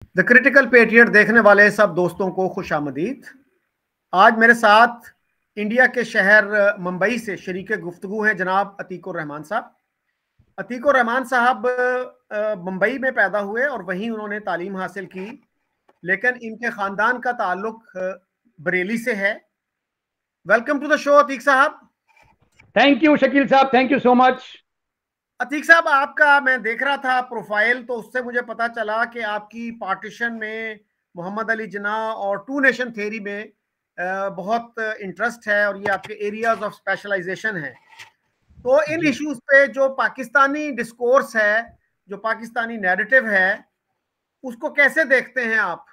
The critical patriot देखने वाले सब दोस्तों को खुशामदीद। आज मेरे साथ इंडिया के शहर मुंबई से शरीक गुफ्तगू हैं जनाब अतीकुर रहमान साहब। अतीकुर रहमान साहब मुंबई में पैदा हुए और वहीं उन्होंने तालीम हासिल की, लेकिन इनके खानदान का ताल्लुक बरेली से है। Welcome to the show Atiq साहब। थैंक यू शकील साहब, thank you so much. Atiq साहब, आपका मैं देख रहा था प्रोफाइल, तो उससे मुझे पता चला कि आपकी पार्टीशन में, मोहम्मद अली जिन्ना और टू नेशन थ्योरी में बहुत इंटरेस्ट है और ये आपके एरियाज ऑफ स्पेशलाइजेशन है। तो इन इश्यूज पे जो पाकिस्तानी डिस्कोर्स है, जो पाकिस्तानी नैरेटिव है, उसको कैसे देखते हैं आप?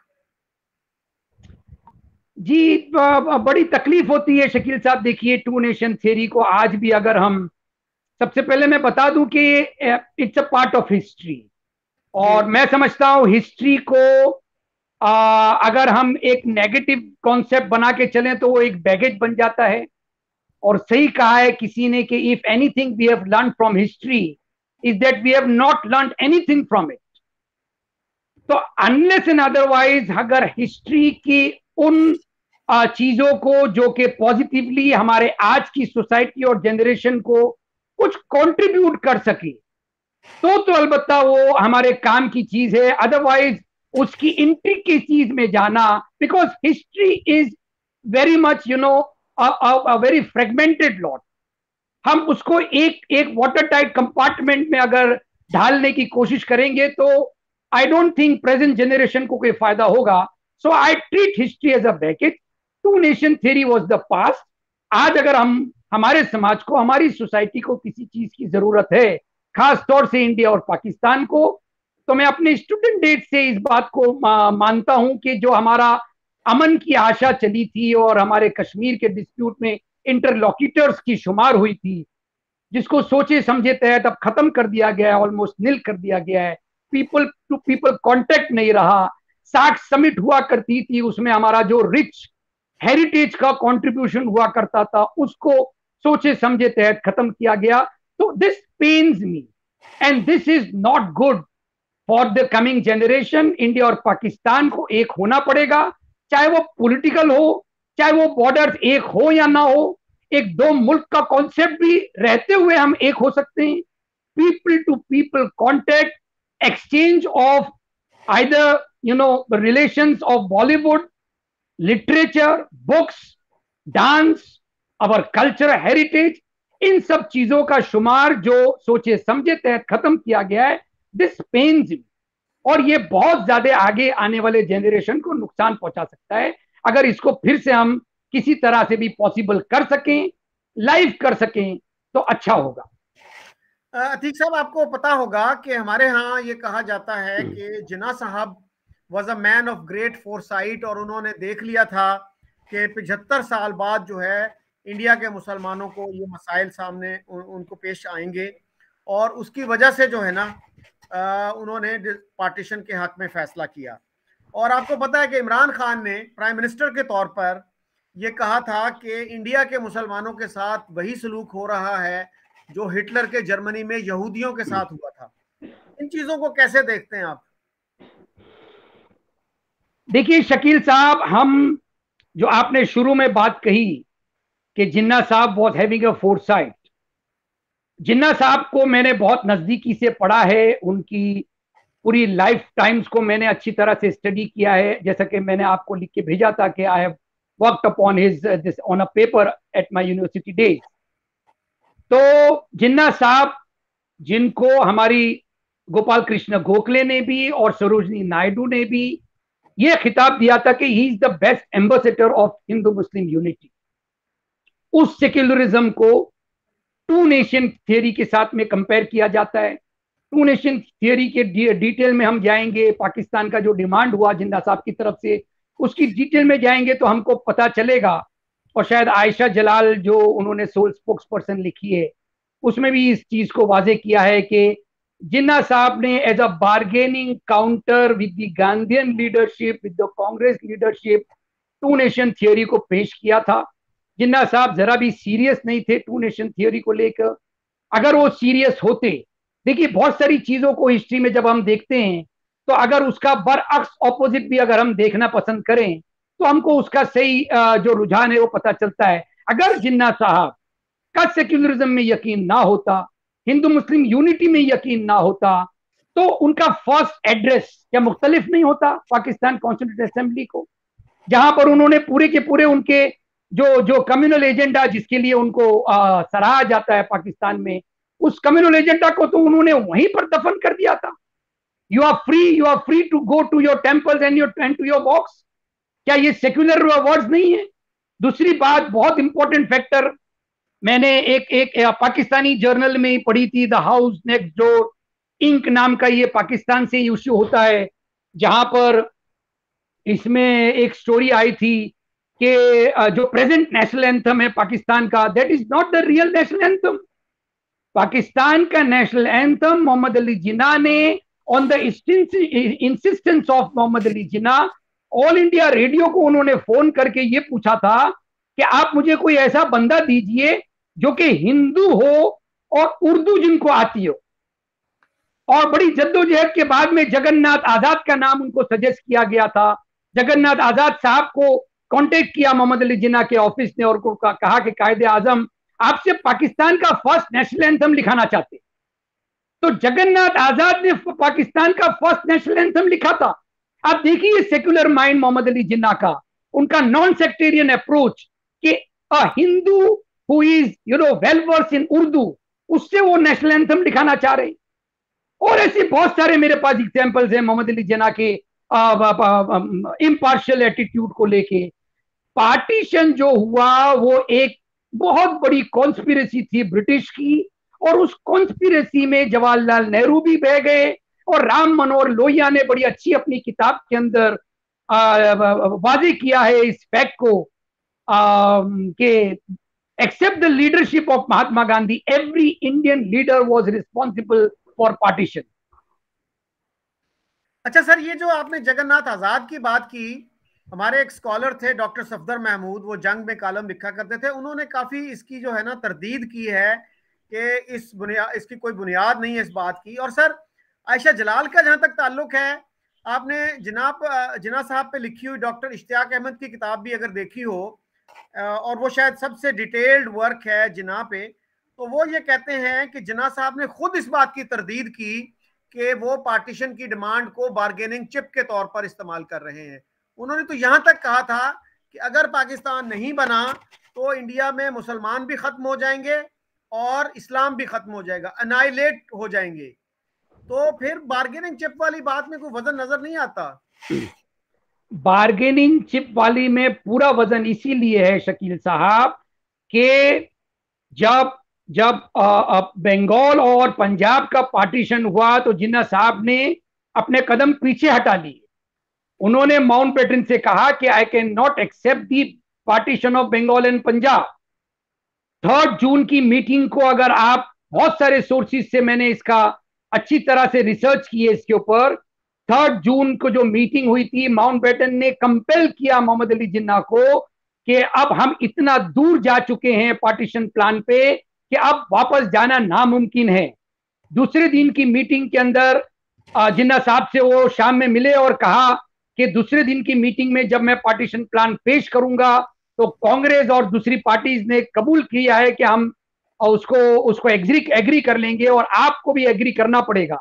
जी, बड़ी तकलीफ होती है शकील साहब। देखिए, टू नेशन थ्योरी को आज भी अगर हम, सबसे पहले मैं बता दूं कि it's a part of history, और मैं समझता हूं हिस्ट्री को अगर हम एक नेगेटिव कॉन्सेप्ट बना के चलें तो वो एक बैगेज बन जाता है। और सही कहा है किसी ने कि if anything we have learn from history is that we have not learn anything from it. तो अनलेस एंड अदरवाइज अगर हिस्ट्री की उन चीजों को जो कि पॉजिटिवली हमारे आज की सोसाइटी और जनरेशन को कुछ कंट्रीब्यूट कर सके तो अलबत्ता वो हमारे काम की चीज है। अदरवाइज उसकी इंट्रिकेसीज में जाना, because history is very much very fragmented lot. हम उसको एक एक वाटर टाइट कंपार्टमेंट में अगर ढालने की कोशिश करेंगे तो I don't think present generation को कोई फायदा होगा। So I treat history as a baggage. Two nation theory was the past. आज अगर हम, हमारे समाज को, हमारी सोसाइटी को किसी चीज की जरूरत है, खास तौर से इंडिया और पाकिस्तान को, तो मैं अपने स्टूडेंट डेट से इस बात को मानता हूं कि जो हमारा अमन की आशा चली थी और हमारे कश्मीर के डिस्प्यूट में इंटरलॉक्यूटर्स की शुमार हुई थी, जिसको सोचे समझे तहत अब खत्म कर दिया गया है, ऑलमोस्ट नील कर दिया गया है। पीपल टू पीपल कांटेक्ट नहीं रहा। 60 समिट हुआ करती थी, उसमें हमारा जो रिच हेरिटेज का कंट्रीब्यूशन हुआ करता था उसको सोचे समझे तहत खत्म किया गया। तो this pens me and this is not good for the coming generation. India और पाकिस्तान को एक होना पड़ेगा, चाहे वो पॉलिटिकल हो, चाहे वो बॉर्डर एक हो या ना हो। एक दो मुल्क का कॉन्सेप्ट भी रहते हुए हम एक हो सकते हैं। People to people contact, exchange of either relations of Bollywood, literature, books, dance, our culture heritage, इन सब चीजों का शुमार जो सोचे समझे तहत खत्म किया गया है, दिस पेन्स मी। और ये बहुत ज्यादा आगे आने वाले जनरेशन को नुकसान पहुंचा सकता है। अगर इसको फिर से हम किसी तरह से भी पॉसिबल कर सकें, लाइव कर सकें, तो अच्छा होगा। अतीक साहब, आपको पता होगा कि हमारे यहाँ ये कहा जाता है कि जिन्ना साहब was a man of great foresight, और उन्होंने देख लिया था कि 75 साल बाद जो है इंडिया के मुसलमानों को ये मसाइल सामने उनको पेश आएंगे, और उसकी वजह से जो है ना उन्होंने पार्टीशन के हक में फैसला किया। और आपको पता है कि इमरान खान ने प्राइम मिनिस्टर के तौर पर यह कहा था कि इंडिया के मुसलमानों के साथ वही सलूक हो रहा है जो हिटलर के जर्मनी में यहूदियों के साथ हुआ था। इन चीजों को कैसे देखते हैं आप? देखिए शकील साहब, हम, जो आपने शुरू में बात कही कि जिन्ना साहब वॉज हैविंग अ फोरसाइट, जिन्ना साहब को मैंने बहुत नजदीकी से पढ़ा है। उनकी पूरी लाइफ टाइम्स को मैंने अच्छी तरह से स्टडी किया है। जैसा कि मैंने आपको लिख के भेजा था कि I have worked upon his this on a paper at my university days. तो जिन्ना साहब, जिनको हमारी गोपाल कृष्ण गोखले ने भी और सरोजनी नायडू ने भी यह खिताब दिया था कि he is the best ambassador of Hindu Muslim unity, उस सेक्युलरिज्म को टू नेशन थियरी के साथ में कंपेयर किया जाता है। टू नेशन थियरी के डिटेल में हम जाएंगे। पाकिस्तान का जो डिमांड हुआ जिन्ना साहब की तरफ से, उसकी डिटेल में जाएंगे तो हमको पता चलेगा। और शायद आयशा जलाल, जो उन्होंने सोल स्पोक्स पर्सन लिखी है, उसमें भी इस चीज को वाजे किया है कि जिन्ना साहब ने as a bargaining counter with the Gandhian leadership, with the Congress leadership, two nation theory को पेश किया था। जिन्ना साहब जरा भी सीरियस नहीं थे टू नेशन थियरी को लेकर। अगर वो सीरियस होते, देखिए बहुत सारी चीजों को हिस्ट्री में जब हम देखते हैं तो अगर उसका बरअक्स ऑपोजिट भी अगर हम देखना पसंद करें तो हमको उसका सही जो रुझान है वो पता चलता है। अगर जिन्ना साहब का सेक्युलरिज्म में यकीन ना होता, हिंदू मुस्लिम यूनिटी में यकीन ना होता, तो उनका फर्स्ट एड्रेस क्या मुख्तलिफ नहीं होता पाकिस्तान कॉन्स्टिट्यूंट असेंबली को, जहां पर उन्होंने पूरे के पूरे उनके जो जो कम्युनल एजेंडा जिसके लिए उनको सराहा जाता है पाकिस्तान में, उस कम्युनल एजेंडा को तो उन्होंने वहीं पर दफन कर दिया था। You are free to go to your temples and to your box. क्या ये सेक्युलर वर्ड्स नहीं है? दूसरी बात, बहुत इंपॉर्टेंट फैक्टर, मैंने एक पाकिस्तानी जर्नल में पढ़ी थी, the house next door ink नाम का, ये पाकिस्तान से इश्यू होता है, जहां पर इसमें एक स्टोरी आई थी कि जो प्रेजेंट नेशनल एंथम है पाकिस्तान का, that is not the real national anthem. Pakistan का नेशनल एंथम मोहम्मद अली जिन्ना ने, on the insistence of Mohammad Ali Jinnah, all India radio को उन्होंने फोन करके ये पूछा था कि आप मुझे कोई ऐसा बंदा दीजिए जो कि हिंदू हो और उर्दू जिनको आती हो। और बड़ी जद्दोजहद के बाद में जगन्नाथ आजाद का नाम उनको सजेस्ट किया गया था। जगन्नाथ आजाद साहब को कांटेक्ट किया मोहम्मद अली जिन्ना के ऑफिस ने और कहा कि कायदे आजम आपसे पाकिस्तान का फर्स्ट नेशनल एंथम लिखाना चाहते। तो जगन्नाथ आजाद ने पाकिस्तान का फर्स्ट नेशनल एंथम लिखा था। आप देखिए सेक्युलर माइंड मोहम्मद अली जिन्ना का, उनका नॉन सेक्टेरियन अप्रोच कि a Hindu who is well versed in Urdu, उससे वो नेशनल एंथम लिखाना चाह रहे। और ऐसे बहुत सारे मेरे पास एग्जांपल्स हैं मोहम्मद अली जिन्ना के इम्पार्शियल एटीट्यूड को लेके। पार्टीशन जो हुआ वो एक बहुत बड़ी कॉन्स्पिरेसी थी ब्रिटिश की, और उस कॉन्स्पिरेसी में जवाहरलाल नेहरू भी बह गए, और राम मनोहर लोहिया ने बड़ी अच्छी अपनी किताब के अंदर वाजे किया है इस फैक्ट को कि except the leadership of Mahatma Gandhi, every Indian leader was responsible for partition. अच्छा सर, ये जो आपने जगन्नाथ आजाद की बात की, हमारे एक स्कॉलर थे डॉक्टर सफदर महमूद, वो जंग में कालम लिखा करते थे, उन्होंने काफी इसकी जो है ना तरदीद की है कि इसकी कोई बुनियाद नहीं है इस बात की। और सर आयशा जलाल का जहां तक ताल्लुक है, आपने जिन्ना साहब पे लिखी हुई डॉक्टर इश्तियाक अहमद की किताब भी अगर देखी हो, और वो शायद सबसे डिटेल्ड वर्क है जिन्ना पे, तो वो ये कहते हैं कि जिन्ना साहब ने खुद इस बात की तरदीद की कि वो पार्टीशन की डिमांड को बार्गेनिंग चिप के तौर पर इस्तेमाल कर रहे हैं। उन्होंने तो यहां तक कहा था कि अगर पाकिस्तान नहीं बना तो इंडिया में मुसलमान भी खत्म हो जाएंगे और इस्लाम भी खत्म हो जाएगा, अनाइलेट हो जाएंगे। तो फिर बार्गेनिंग चिप वाली बात में कोई वजन नजर नहीं आता? बार्गेनिंग चिप वाली में पूरा वजन इसीलिए है शकील साहब कि जब जब बंगाल और पंजाब का पार्टीशन हुआ तो जिन्ना साहब ने अपने कदम पीछे हटा लिए। उन्होंने माउंटबेटन से कहा कि I can not accept the partition of Bengal and Punjab. 3 June की मीटिंग को अगर आप, बहुत सारे सोर्सेज से मैंने इसका अच्छी तरह से रिसर्च की है इसके ऊपर, 3 जून को जो मीटिंग हुई थी, माउंटबेटन ने कंपेल किया मोहम्मद अली जिन्ना को कि अब हम इतना दूर जा चुके हैं पार्टीशन प्लान पे कि अब वापस जाना नामुमकिन है। दूसरे दिन की मीटिंग के अंदर जिन्ना साहब से वो शाम में मिले और कहा कि दूसरे दिन की मीटिंग में जब मैं पार्टीशन प्लान पेश करूंगा तो कांग्रेस और दूसरी पार्टीज ने कबूल किया है कि हम उसको एग्री कर लेंगे और आपको भी एग्री करना पड़ेगा।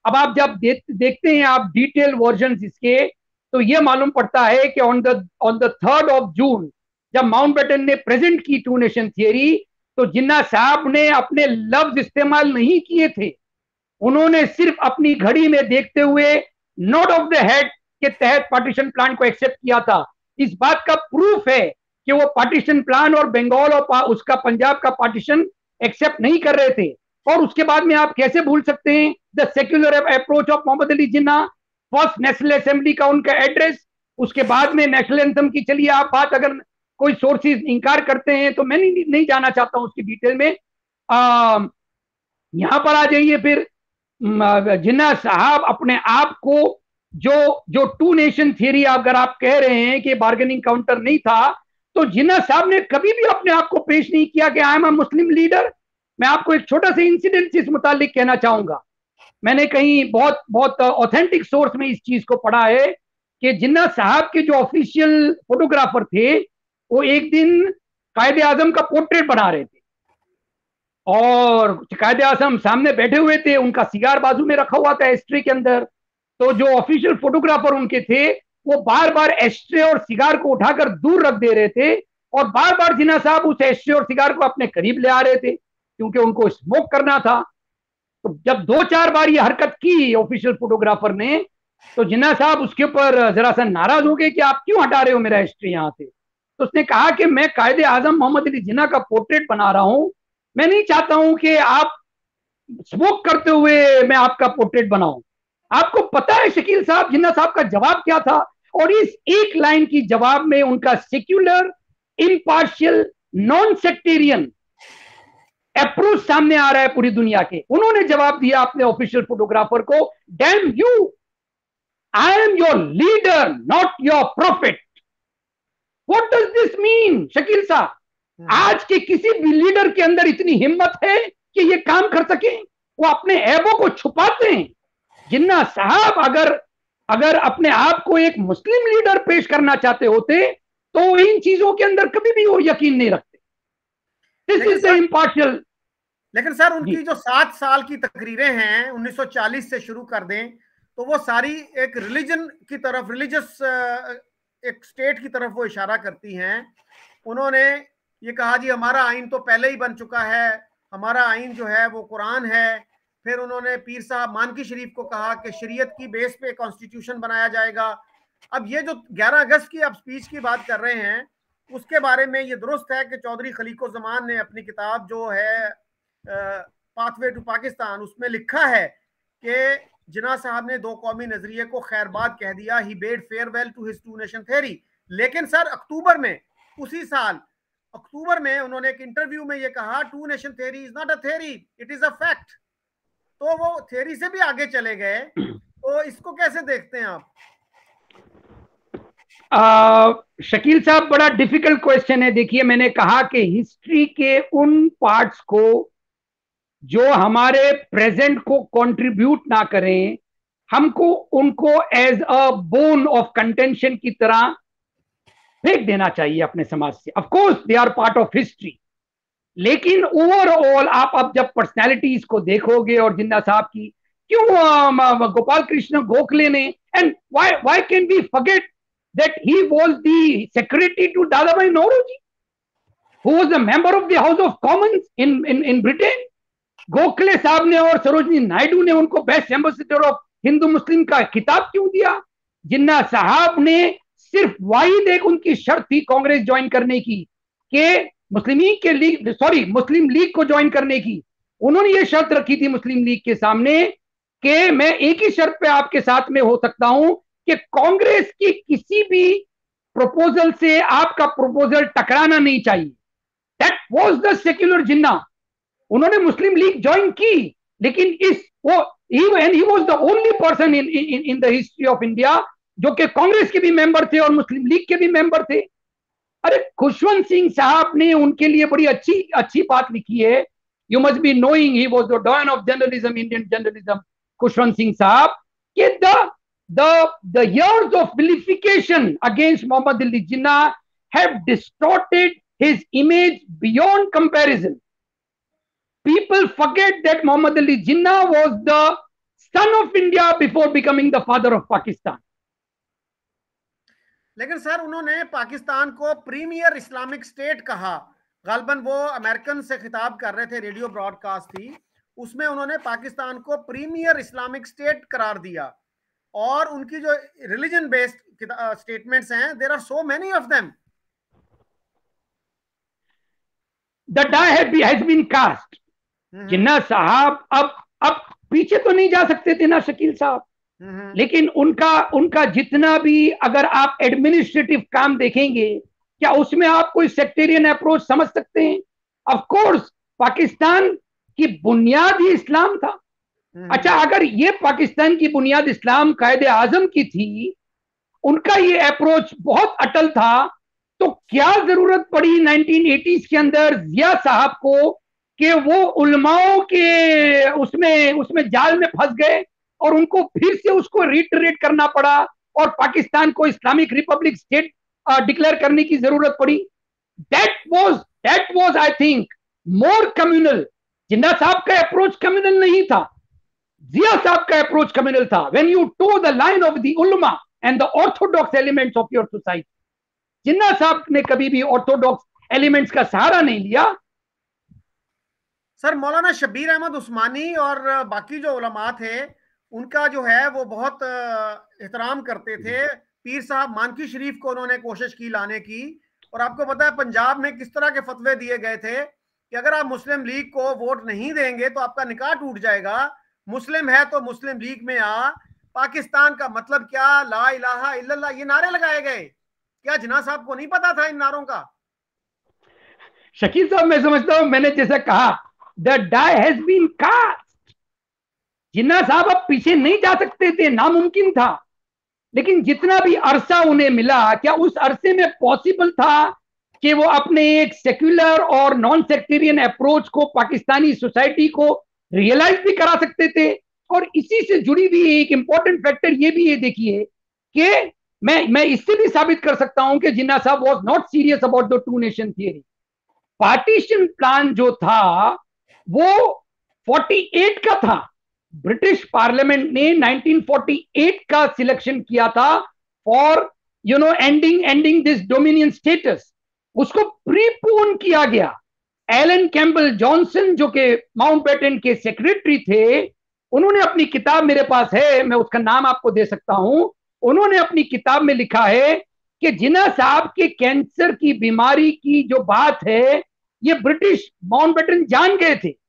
अब आप जब देखते हैं आप डिटेल वर्जन इसके, तो ये मालूम पड़ता है कि on the 3rd of June जब माउंटबेटन ने प्रेजेंट की 2 नेशन थियरी, तो जिन्ना साहब ने अपने लफ्ज इस्तेमाल नहीं किए थे। उन्होंने सिर्फ अपनी घड़ी में देखते हुए नोट ऑफ द हेड के तहत पार्टीशन प्लान को एक्सेप्ट किया था। इस बात का प्रूफ है कि वो पार्टीशन प्लान और बंगाल और उसका पंजाब का पार्टीशन एक्सेप्ट नहीं कर रहे थे। और उसके बाद में आप कैसे भूल सकते हैं the secular approach of Mohammad Ali Jinnah, first national assembly का उनका एड्रेस, उसके बाद में नेशनल एंथम की। चलिए आप बात, अगर कोई सोर्सेज इंकार करते हैं तो मैं नहीं जाना चाहता हूं उसकी डिटेल में। यहां पर आ जाइए फिर, जिन्ना साहब अपने आप को जो 2 नेशन थियरी अगर आप कह रहे हैं कि बार्गेनिंग काउंटर नहीं था, तो जिन्ना साहब ने कभी भी अपने आप को पेश नहीं किया कि I am a Muslim leader. मैं आपको एक छोटा सा इंसिडेंट इस मुतालिक कहना चाहूंगा। मैंने कहीं बहुत बहुत ऑथेंटिक सोर्स में इस चीज को पढ़ा है कि जिन्ना साहब के जो ऑफिशियल फोटोग्राफर थे वो एक दिन कायदे आजम का पोर्ट्रेट बना रहे थे और कायदे आजम सामने बैठे हुए थे, उनका सिगार बाजू में रखा हुआ था एस्ट्रे के अंदर। तो जो ऑफिशियल फोटोग्राफर उनके थे वो बार बार एस्ट्रे और सिगार को उठाकर दूर रख दे रहे थे और बार बार जिन्ना साहब उस एस्ट्रे और सिगार को अपने करीब ले आ रहे थे क्योंकि उनको स्मोक करना था। तो जब 2-4 बार ये हरकत की ऑफिशियल फोटोग्राफर ने तो जिन्ना साहब उसके ऊपर जरा सा नाराज हो गए कि आप क्यों हटा रहे हो मेरा एस्ट्रे यहां से। तो उसने कहा कि मैं कायदे आजम मोहम्मद अली जिन्ना का पोर्ट्रेट बना रहा हूं, मैं नहीं चाहता हूं कि आप स्मोक करते हुए मैं आपका पोर्ट्रेट बनाऊं। आपको पता है शकील साहब जिन्ना साहब का जवाब क्या था? और इस एक लाइन की जवाब में उनका secular, impartial, non sectarian approach सामने आ रहा है पूरी दुनिया के। उन्होंने जवाब दिया अपने ऑफिशियल फोटोग्राफर को, damn you, I am your leader not your profit. What does this mean Shakeel साहब? आज के किसी भी लीडर के अंदर इतनी हिम्मत है कि ये काम कर सके? वो अपने ऐबों को छुपाते हैं। जिन्ना साहब अगर अपने आप को एक मुस्लिम लीडर पेश करना चाहते होते तो इन चीजों के अंदर कभी भी वो यकीन नहीं रखते। This is the impartial. लेकिन सर उनकी जो 7 साल की तकरीरें हैं 1940 से शुरू कर दें तो वो सारी एक रिलीजन की तरफ, रिलीजियस एक स्टेट की तरफ वो इशारा करती हैं। उन्होंने ये कहा जी हमारा आइन तो पहले ही बन चुका है, हमारा आइन जो है वो कुरान है। फिर उन्होंने पीर साहब मानकी शरीफ को कहा कि शरीयत की बेस पे कॉन्स्टिट्यूशन बनाया जाएगा। अब ये जो 11 अगस्त की आप स्पीच की बात कर रहे हैं उसके बारे में ये दुरुस्त है कि चौधरी खलीकुज़्ज़मान ने अपनी किताब जो है पाथवे टू पाकिस्तान उसमें लिखा है कि जिन्ना साहब ने दो कौमी नजरिए को खैरबाद कह दिया, he bade farewell to his two nation theory. लेकिन सर अक्टूबर में, उसी साल अक्टूबर में उन्होंने एक इंटरव्यू में ये कहा two nation theory is not a theory, it is a fact. तो वो थ्योरी से भी आगे चले गए। तो इसको कैसे देखते हैं आप? शकील साहब बड़ा डिफिकल्ट क्वेश्चन है। देखिए मैंने कहा कि हिस्ट्री के उन पार्ट्स को जो हमारे प्रेजेंट को कंट्रीब्यूट ना करें, हमको उनको as a bone of contention की तरह फेंक देना चाहिए अपने समाज से। Of course they are part of history, लेकिन ओवरऑल आप अब जब पर्सनैलिटीज को देखोगे और जिन्ना साहब की, क्यों गोपाल कृष्ण गोखले ने, and why can we forget that he was the secretary to Dadabhai Nauroji, who was a member of the House of Commons in Britain. Gokhale साहब ने और सरोजनी नायडू ने उनको बेस्ट एम्बेसडर ऑफ हिंदू मुस्लिम का खिताब क्यों दिया? जिन्ना साहब ने सिर्फ वाहिद एक उनकी शर्त थी कांग्रेस ज्वाइन करने की कि मुस्लिम लीग को ज्वाइन करने की। उन्होंने ये शर्त रखी थी मुस्लिम लीग के सामने कि मैं एक ही शर्त पे आपके साथ में हो सकता हूं कि कांग्रेस की किसी भी प्रपोजल से आपका प्रपोजल टकराना नहीं चाहिए। दैट वाज द सेक्युलर जिन्ना। उन्होंने मुस्लिम लीग ज्वाइन की, लेकिन he was the only person in the history of India जो कि कांग्रेस के भी मेंबर थे और मुस्लिम लीग के भी मेंबर थे। अरे खुशवंत सिंह साहब ने उनके लिए बड़ी अच्छी बात लिखी है। You must be knowing he was the don of journalism, Indian journalism, Khushwant Singh साहब, कि the years of vilification against Muhammad Ali Jinnah have distorted his image beyond comparison. People forget that Muhammad Ali Jinnah was the son of India before becoming the father of Pakistan. लेकिन sir उन्होंने पाकिस्तान को premiere Islamic state कहा। गालबन वो American से खिताब कर रहे थे, रेडियो ब्रॉडकास्ट थी, उसमें उन्होंने पाकिस्तान को प्रीमियर इस्लामिक स्टेट करार दिया। और उनकी जो रिलीजन बेस्ड स्टेटमेंट्स हैं, there are so many of them. The die has been cast. Jinnah साहब अब पीछे तो नहीं जा सकते थे ना शकील साहब, लेकिन उनका जितना भी अगर आप एडमिनिस्ट्रेटिव काम देखेंगे, क्या उसमें आप कोई सेक्टेरियन अप्रोच समझ सकते हैं? ऑफ कोर्स पाकिस्तान की बुनियाद ही इस्लाम था। अच्छा, अगर ये पाकिस्तान की बुनियाद इस्लाम कायदे आजम की थी, उनका ये अप्रोच बहुत अटल था, तो क्या जरूरत पड़ी 1980s के अंदर जिया साहब को कि वो उलमाओं के उसमें उसमें जाल में फंस गए और उनको फिर से उसको रिटरेट करना पड़ा और पाकिस्तान को इस्लामिक रिपब्लिक स्टेट डिक्लेयर करने की जरूरत पड़ी। That was I think more communal. Jinnah साहब का अप्रोच कम्युनल नहीं था, जिया साहब का अप्रोच कम्युनल था। When you toe the line of the ulama and the orthodox elements of your society, Jinnah साहब ने कभी भी ऑर्थोडॉक्स एलिमेंट्स का सहारा नहीं लिया। सर मौलाना शब्बीर अहमद उस्मानी और बाकी जो उलमा थे उनका जो है वो बहुत एहतराम करते थे। पीर साहब मानकी शरीफ को उन्होंने कोशिश की लाने की, और आपको पता है पंजाब में किस तरह के फतवे दिए गए थे कि अगर आप मुस्लिम लीग को वोट नहीं देंगे तो आपका निकाह टूट जाएगा, मुस्लिम है तो मुस्लिम लीग में आ, पाकिस्तान का मतलब क्या, ला इलाहा इल्लल्लाह, ये नारे लगाए गए। क्या जिन्ना साहब को नहीं पता था इन नारों का? शकील साहब, मैं समझता हूं मैंने जैसा कहा, the die has been cast. Jinnah साहब अब पीछे नहीं जा सकते थे, नामुमकिन था। लेकिन जितना भी अरसा उन्हें मिला, क्या उस अरसे में पॉसिबल था कि वो अपने एक सेक्युलर और नॉन सेक्टेरियन अप्रोच को पाकिस्तानी सोसाइटी को रियलाइज भी करा सकते थे? और इसी से जुड़ी हुई एक इंपॉर्टेंट फैक्टर ये भी, ये देखिए कि मैं इससे भी साबित कर सकता हूं कि जिन्ना साहब was not serious about the two nation theory. Partition plan जो था वो 48 का था। ब्रिटिश पार्लियामेंट ने 1948 का सिलेक्शन किया था for ending this dominion status. उसको प्रीपोन किया गया। एलन कैम्बल जॉनसन जो कि माउंटबेटन के सेक्रेटरी थे, उन्होंने अपनी किताब, मेरे पास है, मैं उसका नाम आपको दे सकता हूं, उन्होंने अपनी किताब में लिखा है कि जिन्ना साहब के कैंसर की बीमारी की जो बात है, ये ब्रिटिश माउंटबेटन जान गए थे।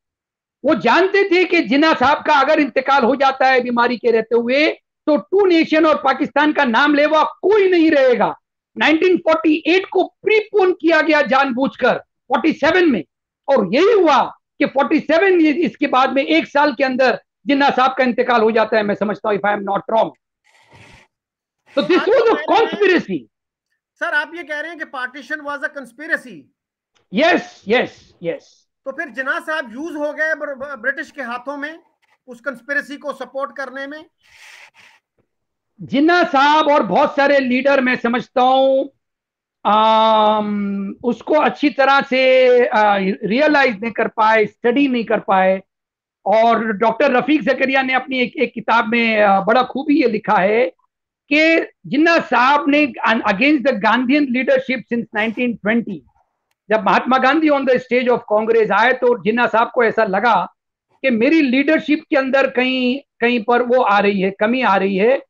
वो जानते थे कि जिन्ना साहब का अगर इंतकाल हो जाता है बीमारी के रहते हुए, तो टू नेशन और पाकिस्तान का नाम लेवा कोई नहीं रहेगा। 1948 को प्रीपोन किया गया जानबूझकर 47 में, और यही हुआ कि 47 इसके बाद में एक साल के अंदर जिन्ना साहब का इंतकाल हो जाता है, मैं समझता हूं, if I am not wrong. तो this was a conspiracy. Sir आप ये कह रहे हैं कि partition was a conspiracy? Yes yes yes. तो फिर जिन्ना साहब यूज हो गए ब्रिटिश के हाथों में उस कंस्पिरेसी को सपोर्ट करने में? जिन्ना साहब और बहुत सारे लीडर, मैं समझता हूं, उसको अच्छी तरह से रियलाइज नहीं कर पाए, स्टडी नहीं कर पाए। और डॉक्टर रफीक जकरिया ने अपनी एक किताब में बड़ा खूबी ये लिखा है कि जिन्ना साहब ने against the Gandhian leadership since 1920, जब Mahatma Gandhi on the stage of Congress आए तो जिन्ना साहब को ऐसा लगा कि मेरी लीडरशिप के अंदर कहीं कहीं पर वो आ रही है, कमी आ रही है।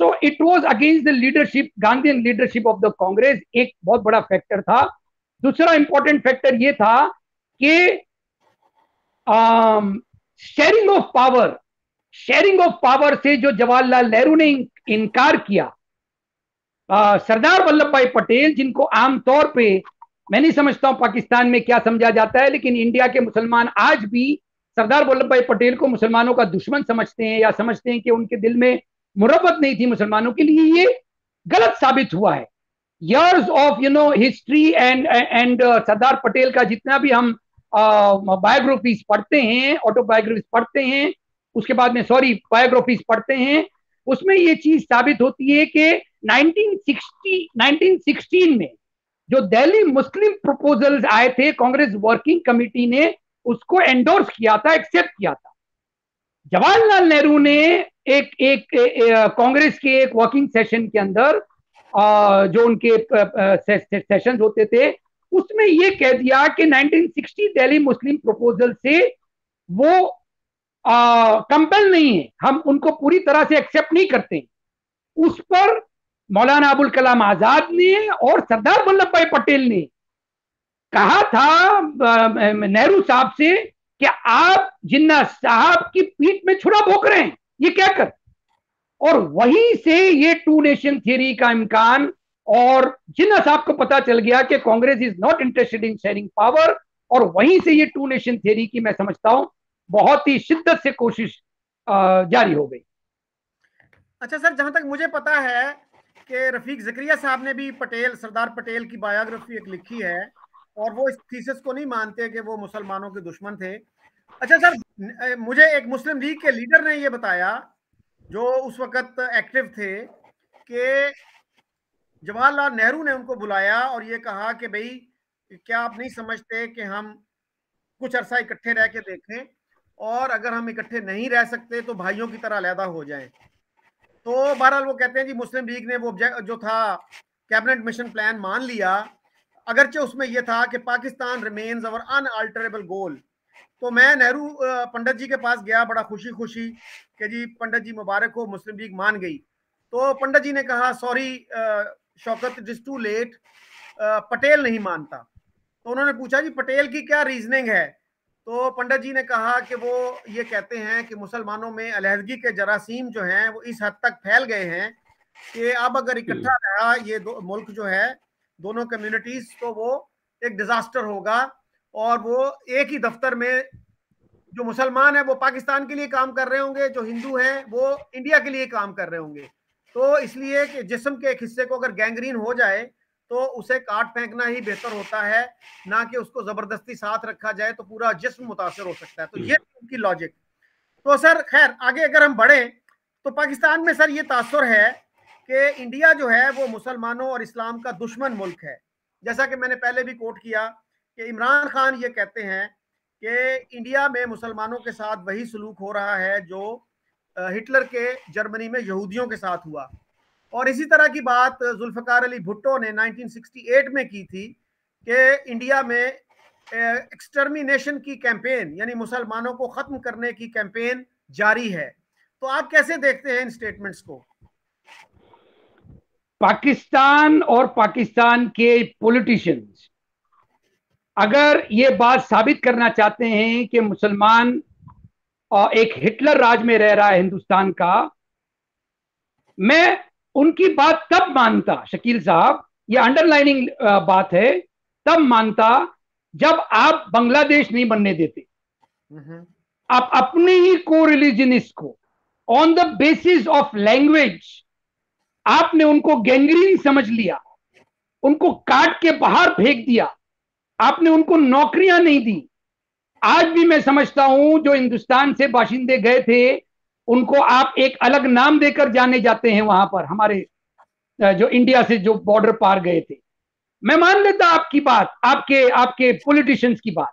So it was against the leadership, Gandhian leadership of the Congress, एक बहुत बड़ा फैक्टर था। दूसरा इंपॉर्टेंट फैक्टर ये था कि sharing of power, sharing of power से जो जवाहरलाल नेहरू ने इनकार किया, सरदार वल्लभ भाई पटेल, जिनको आमतौर पे मैं नहीं समझता हूं पाकिस्तान में क्या समझा जाता है, लेकिन इंडिया के मुसलमान आज भी सरदार वल्लभ भाई पटेल को मुसलमानों का दुश्मन समझते हैं, या समझते हैं कि उनके दिल में मुरब्बत नहीं थी मुसलमानों के लिए। ये गलत साबित हुआ है। years of history and Sardar Patel का जितना भी हम बायोग्राफीज पढ़ते हैं, ऑटोबायोग्राफीज पढ़ते हैं, उसके बाद में बायोग्राफीज पढ़ते हैं, उसमें ये चीज साबित होती है कि 1916 में जो दिल्ली मुस्लिम प्रपोजल्स आए थे, कांग्रेस वर्किंग कमेटी ने उसको एंडोर्स किया था, एक्सेप्ट किया था। जवाहरलाल नेहरू ने एक कांग्रेस के एक वर्किंग सेशन के अंदर जो उनके सेशन होते थे, उसमें ये कह दिया कि 1960 दिल्ली मुस्लिम प्रपोजल से वो कंपेल नहीं है, हम उनको पूरी तरह से एक्सेप्ट नहीं करते। उस पर मौलाना अबुल कलाम आजाद ने और सरदार वल्लभ भाई पटेल ने कहा था नेहरू साहब से कि आप जिन्ना साहब की पीठ में छुरा भोंक रहे हैं, ये क्या कर। और वहीं से ये टू नेशन थियरी का इम्कान, और जिन्ना साहब को पता चल गया कि Congress is not interested in sharing power, और वहीं से ये टू नेशन थियरी की, मैं समझता हूं, बहुत ही शिद्दत से कोशिश जारी हो गई। अच्छा सर, जहां तक मुझे पता है कि रफीक जकरिया साहब ने भी सरदार पटेल की बायोग्राफी एक लिखी है, और वो इस थीसिस को नहीं मानते कि वो मुसलमानों के दुश्मन थे। अच्छा सर, मुझे एक मुस्लिम लीग के लीडर ने ये बताया, जो उस वक्त एक्टिव थे, कि जवाहरलाल नेहरू ने उनको बुलाया और ये कहा कि भाई क्या आप नहीं समझते कि हम कुछ अरसा इकट्ठे रह के देखें, और अगर हम इकट्ठे नहीं रह सकते तो भाइयों की तरह अलहदा हो जाएं। तो बहरहाल वो कहते हैं जी मुस्लिम लीग ने वो जो था कैबिनेट मिशन प्लान मान लिया, अगरचे उसमें यह था कि पाकिस्तान रिमेन्स अवर अनअल्टरेबल गोल। तो मैं नेहरू पंडित जी के पास गया बड़ा खुशी खुशी कि जी पंडित जी मुबारक हो, मुस्लिम लीग मान गई। तो पंडित जी ने कहा sorry Shaukat, it is too late, Patel नहीं मानता। तो उन्होंने पूछा जी पटेल की क्या रीजनिंग है? तो पंडित जी ने कहा कि वो ये कहते हैं कि मुसलमानों में अलहदगी के जरासीम जो हैं वो इस हद तक फैल गए हैं कि अब अगर इकट्ठा रहा ये मुल्क जो है, दोनों कम्युनिटीज, तो वो एक डिजास्टर होगा, और वो एक ही दफ्तर में जो मुसलमान है वो पाकिस्तान के लिए काम कर रहे होंगे, जो हिंदू हैं वो इंडिया के लिए काम कर रहे होंगे। तो इसलिए कि जिस्म के एक हिस्से को अगर गैंग्रीन हो जाए तो उसे काट फेंकना ही बेहतर होता है, ना कि उसको जबरदस्ती साथ रखा जाए तो पूरा जिस्म मुतासर हो सकता है। तो ये उनकी लॉजिक। तो सर खैर आगे अगर हम बढ़े तो पाकिस्तान में सर ये तासुर है कि इंडिया जो है वो मुसलमानों और इस्लाम का दुश्मन मुल्क है। जैसा कि मैंने पहले भी कोट किया कि इमरान खान ये कहते हैं कि इंडिया में मुसलमानों के साथ वही सलूक हो रहा है जो हिटलर के जर्मनी में यहूदियों के साथ हुआ। और इसी तरह की बात जुल्फकार अली भुट्टो ने 1968 में की थी कि इंडिया में एक्सटर्मिनेशन की कैंपेन, यानी मुसलमानों को खत्म करने की कैंपेन जारी है। तो आप कैसे देखते हैं इन स्टेटमेंट्स को? पाकिस्तान और पाकिस्तान के पॉलिटिशियंस अगर ये बात साबित करना चाहते हैं कि मुसलमान एक हिटलर राज में रह रहा है हिंदुस्तान का, मैं उनकी बात तब मानता शकील साहब, ये अंडरलाइनिंग बात है, तब मानता जब आप बांग्लादेश नहीं बनने देते। आप अपने ही को रिलीजनिस्ट को on the basis of language आपने उनको गैंग्रीन समझ लिया, उनको काट के बाहर फेंक दिया, आपने उनको नौकरियां नहीं दी। आज भी मैं समझता हूं जो हिंदुस्तान से बाशिंदे गए थे उनको आप एक अलग नाम देकर जाने जाते हैं वहां पर, हमारे जो इंडिया से जो बॉर्डर पार गए थे। मैं मान लेता आपकी बात, आपके पॉलिटिशियंस की बात।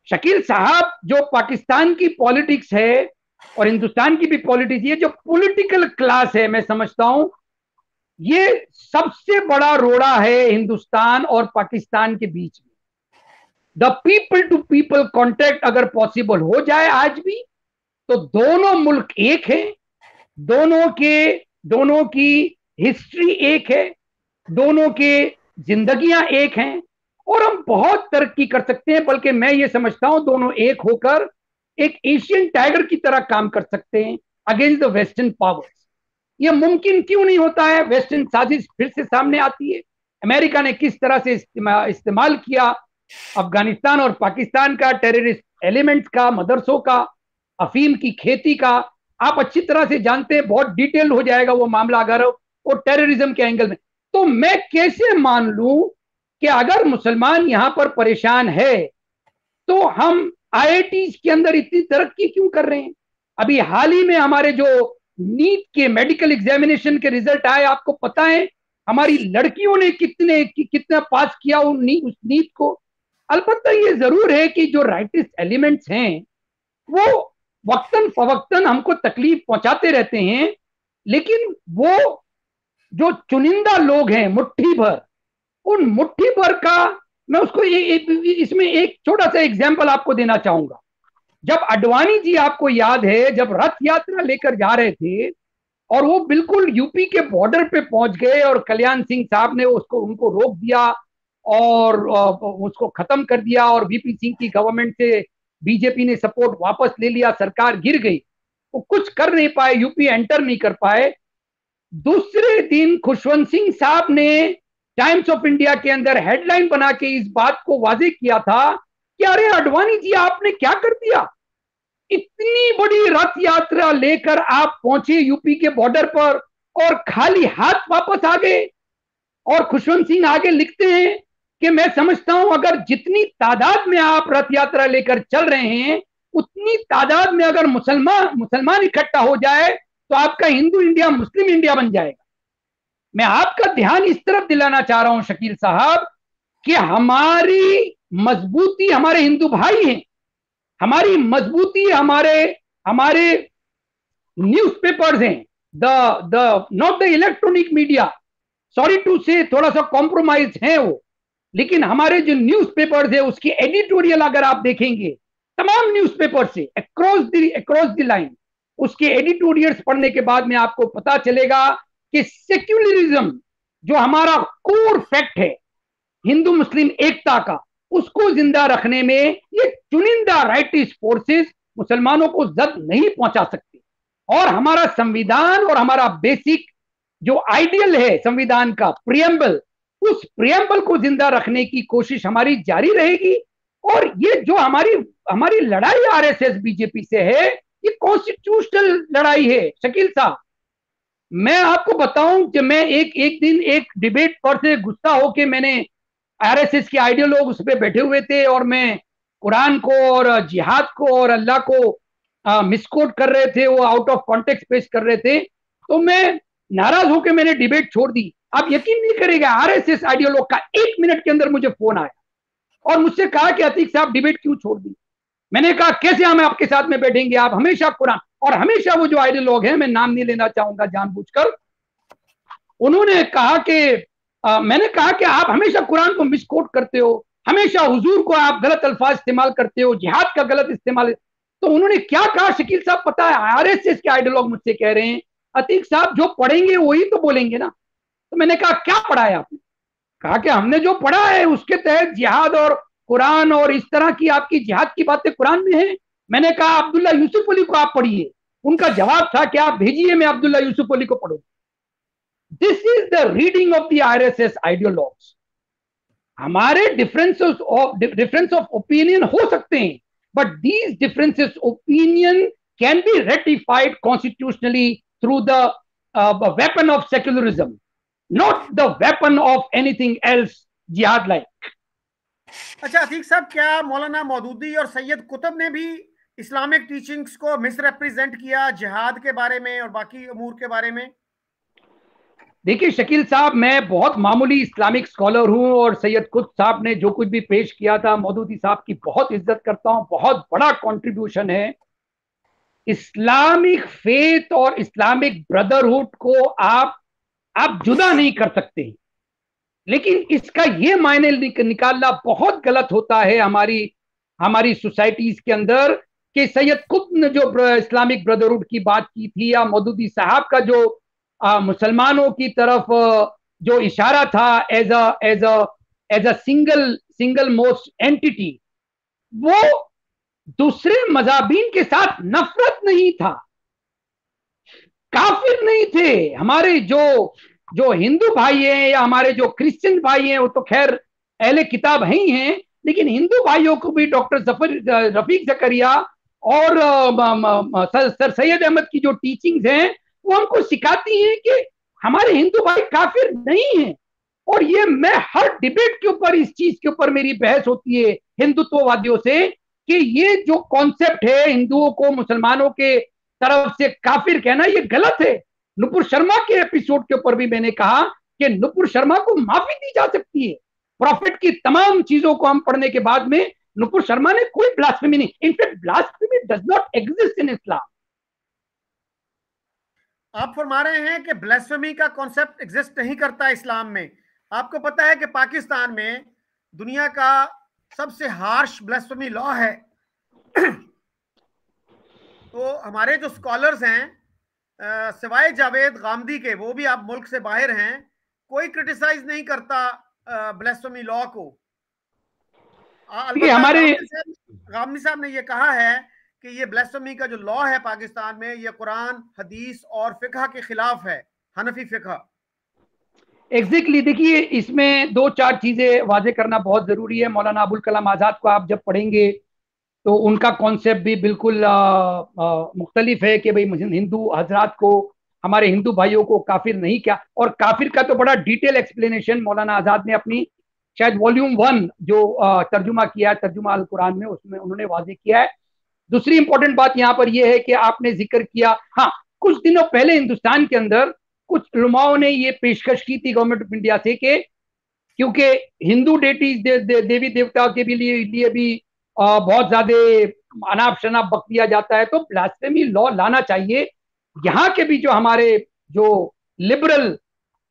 शकील साहब, जो पाकिस्तान की पॉलिटिक्स है और हिंदुस्तान की भी पॉलिटिक्स, ये जो पॉलिटिकल क्लास है, मैं समझता हूं ये सबसे बड़ा रोड़ा है हिंदुस्तान और पाकिस्तान के बीच में। The people to people contact अगर पॉसिबल हो जाए आज भी, तो दोनों मुल्क एक हैं, दोनों की हिस्ट्री एक है, दोनों के जिंदगियां एक हैं, और हम बहुत तरक्की कर सकते हैं। बल्कि मैं ये समझता हूं दोनों एक होकर एक एशियन टाइगर की तरह काम कर सकते हैं अगेंस्ट द वेस्टर्न पावर्स। ये मुमकिन क्यों नहीं होता है? वेस्टर्न साजिश फिर से सामने आती है। अमेरिका ने किस तरह से इस्तेमाल किया अफगानिस्तान और पाकिस्तान का, टेररिस्ट एलिमेंट्स का, मदरसों का, अफीम की खेती का, आप अच्छी तरह से जानते हैं। बहुत डिटेल हो जाएगा वो मामला अगर वो टेररिज्म के एंगल में। तो मैं कैसे मान लूं कि अगर मुसलमान यहां पर परेशान है तो हम आईआईटीज के अंदर इतनी तरक्की क्यों कर रहे हैं? अभी हाल ही में हमारे जो नीट के मेडिकल एग्जामिनेशन के रिजल्ट आए, आपको पता है हमारी लड़कियों ने कितना पास किया उस नीट को। अलबत्ता ये जरूर है कि जो राइटिस्ट एलिमेंट्स हैं वो वक्तन फवक्तन हमको तकलीफ पहुंचाते रहते हैं, लेकिन वो जो चुनिंदा लोग हैं मुट्ठी भर, उन मुट्ठी भर का मैं उसको इसमें एक छोटा सा एग्जाम्पल आपको देना चाहूंगा। जब अडवाणी जी, आपको याद है, जब रथ यात्रा लेकर जा रहे थे और वो बिल्कुल यूपी के बॉर्डर पे पहुंच गए और कल्याण सिंह साहब ने उनको रोक दिया और उसको खत्म कर दिया, और वीपी सिंह की गवर्नमेंट से बीजेपी ने सपोर्ट वापस ले लिया, सरकार गिर गई, वो कुछ कर नहीं पाए, यूपी एंटर नहीं कर पाए। दूसरे दिन खुशवंत सिंह साहब ने टाइम्स ऑफ इंडिया के अंदर हेडलाइन बना के इस बात को वाजे किया था कि अरे अडवाणी जी आपने क्या कर दिया, इतनी बड़ी रथ यात्रा लेकर आप पहुंचे यूपी के बॉर्डर पर और खाली हाथ वापस आ गए। और खुशवंत सिंह आगे लिखते हैं कि मैं समझता हूं अगर जितनी तादाद में आप रथ यात्रा लेकर चल रहे हैं, उतनी तादाद में अगर मुसलमान इकट्ठा हो जाए तो आपका हिंदू इंडिया मुस्लिम इंडिया बन जाएगा। मैं आपका ध्यान इस तरफ दिलाना चाह रहा हूं शकील साहब कि हमारी मजबूती हमारे हिंदू भाई हैं, हमारी मजबूती हमारे हमारे न्यूज़पेपर्स हैं, the not the electronic media, sorry to से थोड़ा सा कॉम्प्रोमाइज है वो, लेकिन हमारे जो न्यूज़पेपर्स है उसकी एडिटोरियल अगर आप देखेंगे, तमाम न्यूज़पेपर से अक्रॉस द लाइन, उसके एडिटोरियल्स पढ़ने के बाद में आपको पता चलेगा कि सेक्युलरिज्म जो हमारा कोर फैक्ट है हिंदू मुस्लिम एकता का, उसको जिंदा रखने में ये चुनिंदा राइटिस्ट फोर्सेस मुसलमानों को जद नहीं पहुंचा सकते। और हमारा संविधान और हमारा बेसिक जो आइडियल है संविधान का प्रियम्बल, उस प्रियम्बल को जिंदा रखने की कोशिश हमारी जारी रहेगी। और ये जो हमारी लड़ाई आरएसएस बीजेपी से है, ये कॉन्स्टिट्यूशनल लड़ाई है शकील साहब। मैं आपको बताऊं कि मैं एक दिन एक डिबेट पर से गुस्सा होके मैंने आरएसएस के आइडियोलॉग उस पर बैठे हुए थे और मैं कुरान को और जिहाद को और अल्लाह को मिसकोट कर रहे थे, वो आउट ऑफ कॉन्टेक्स्ट पेश कर रहे थे, तो मैं नाराज होकर मैंने डिबेट छोड़ दी। आप यकीन नहीं करेगा, आरएसएस आइडियोलॉग का 1 मिनट के अंदर मुझे फोन आया और मुझसे कहा कि अतीक साहब डिबेट क्यों छोड़ दी। मैंने कहा कैसे हम आपके साथ में बैठेंगे, आप हमेशा कुरान, और हमेशा वो जो आइडियोलॉग है, मैं नाम नहीं लेना चाहूंगा जानबूझकर, उन्होंने कहा कि मैंने कहा कि आप हमेशा कुरान को मिसकोट करते हो, हमेशा हुजूर को आप गलत अल्फाज इस्तेमाल करते हो, जिहाद का गलत इस्तेमाल। तो उन्होंने क्या कहा शकील साहब पता है, आरएसएस के आइडियोलॉग मुझसे कह रहे हैं अतीक साहब जो पढ़ेंगे वही तो बोलेंगे ना। तो मैंने कहा क्या पढ़ा है आपने? कहा कि हमने जो पढ़ा है उसके तहत जिहाद और कुरान और इस तरह की आपकी जिहाद की बातें कुरान में है। मैंने कहा अब्दुल्ला यूसुफ अली को आप पढ़िए। उनका जवाब था कि आप भेजिए, मैं अब्दुल्ला यूसुफ अली को पढ़ूंगा। This is the reading of the RSS ideologues. हमारे डिफरेंस ऑफ ओपिनियन हो सकते हैं, but these differences opinion can be ratified constitutionally through the weapon of secularism, not the weapon of anything else, jihad like। अच्छा अतीक साहब, क्या मौलाना मौदूदी और सैयद कुतुब ने भी इस्लामिक टीचिंग्स को मिसरिप्रेजेंट किया जिहाद के बारे में और बाकी अमूर के बारे में? देखिए शकील साहब, मैं बहुत मामूली इस्लामिक स्कॉलर हूं और सैयद कुतुब साहब ने जो कुछ भी पेश किया था, मौदूदी साहब की बहुत इज्जत करता हूं, बहुत बड़ा कंट्रीब्यूशन है। इस्लामिक फेथ और इस्लामिक ब्रदरहुड को आप जुदा नहीं कर सकते, लेकिन इसका ये मायने निकालना बहुत गलत होता है हमारी सोसाइटीज के अंदर कि सैयद कुतुब ने जो इस्लामिक ब्रदरहुड की बात की थी, या मौदूदी साहब का जो मुसलमानों की तरफ जो इशारा था as a single most entity, वो दूसरे मज़ाबीन के साथ नफरत नहीं था, काफिर नहीं थे। हमारे जो हिंदू भाई हैं या हमारे जो क्रिश्चियन भाई हैं, वो तो खैर अहले किताब ही हैं, लेकिन हिंदू भाइयों को भी डॉक्टर रफीक जकरिया और सर सैयद अहमद की जो टीचिंग्स हैं वो हमको सिखाती हैं कि हमारे हिंदू भाई काफिर नहीं हैं। और ये मैं हर डिबेट के ऊपर इस चीज के ऊपर मेरी बहस होती है हिंदुत्ववादियों से कि ये जो कॉन्सेप्ट है हिंदुओं को मुसलमानों के तरफ से काफिर कहना, ये गलत है। नुपुर शर्मा के एपिसोड के ऊपर भी मैंने कहा कि नुपुर शर्मा को माफी दी जा सकती है, प्रॉफिट की तमाम चीजों को हम पढ़ने के बाद में नुपुर शर्मा ने कोई ब्लास्फेमी नहीं, in fact blasphemy does not exist in Islam. आप फरमा रहे हैं कि ब्लास्फेमी का कॉन्सेप्ट एग्जिस्ट नहीं करता इस्लाम में। आपको पता है कि पाकिस्तान में दुनिया का सबसे हार्श ब्लास्फेमी लॉ है। तो हमारे जो स्कॉलर्स हैं सिवाय जावेद गामदी के, वो भी आप मुल्क से बाहर हैं, कोई क्रिटिसाइज नहीं करता ब्लास्फेमी लॉ को। हमारे गामदी साहब ने ये कहा है कि ये ब्लास्फेमी का जो लॉ है पाकिस्तान में, ये कुरान, हदीस और फिकह के खिलाफ है, हनफी फिकह। एग्जैक्टली देखिए, इसमें 2-4 चीजें वाजे करना बहुत जरूरी है। मौलाना अबुल कलाम आजाद को आप जब पढ़ेंगे तो उनका कॉन्सेप्ट भी बिल्कुल मुख्तलिफ है कि भाई हिंदू हजरात को, हमारे हिंदू भाइयों को काफिर नहीं क्या, और काफिर का तो बड़ा डिटेल एक्सप्लेनेशन मौलाना आजाद ने अपनी शायद वॉल्यूम 1 जो तर्जुमा किया है, तर्जुमा अल कुरान में, उसमें उन्होंने वाजे किया है। दूसरी इंपॉर्टेंट बात यहाँ पर यह है कि आपने जिक्र किया, हाँ, कुछ दिनों पहले हिंदुस्तान के अंदर कुछ उलमाओं ने ये पेशकश की थी गवर्नमेंट ऑफ इंडिया से कि क्योंकि हिंदू डेटीज देवी देवता के भी लिए भी बहुत ज्यादा अनाप शनाप बक दिया जाता है, तो ब्लास्फेमी लॉ लाना चाहिए। यहाँ के भी जो हमारे जो लिबरल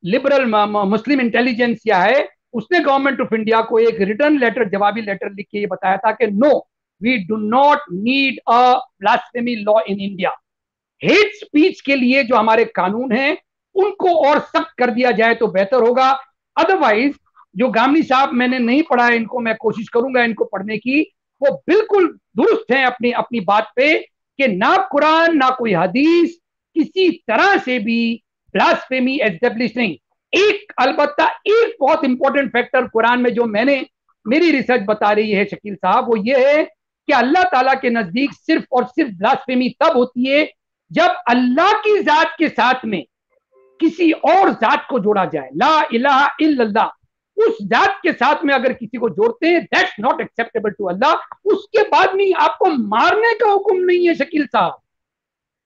लिबरल मुस्लिम इंटेलिजेंसिया है, उसने गवर्नमेंट ऑफ इंडिया को एक रिटर्न लेटर, जवाबी लेटर लिख के ये बताया था कि no, we do not need a blasphemy law in India. Hate speech के लिए जो हमारे कानून हैं उनको और सख्त कर दिया जाए तो बेहतर होगा। अदरवाइज जो गामनी साहब मैंने नहीं पढ़ा है, इनको मैं कोशिश करूंगा इनको पढ़ने की, वो बिल्कुल दुरुस्त हैं अपनी अपनी बात पे कि ना कुरान ना कोई हदीस किसी तरह से भी ब्लास्फेमी एस्टेब्लिश नहीं। एक अलबत्ता एक बहुत इंपॉर्टेंट फैक्टर कुरान में जो मेरी रिसर्च बता रही है शकील साहब, वो ये है कि अल्लाह ताला के नजदीक सिर्फ और सिर्फ ब्लास्फेमी तब होती है जब अल्लाह की जात के साथ में किसी और जात को जोड़ा जाए। ला इलाहा इल्लल्लाह, उस जात के साथ में अगर किसी को जोड़ते हैं, that's not acceptable to Allah. उसके बाद में आपको मारने का हुक्म नहीं है शकील साहब,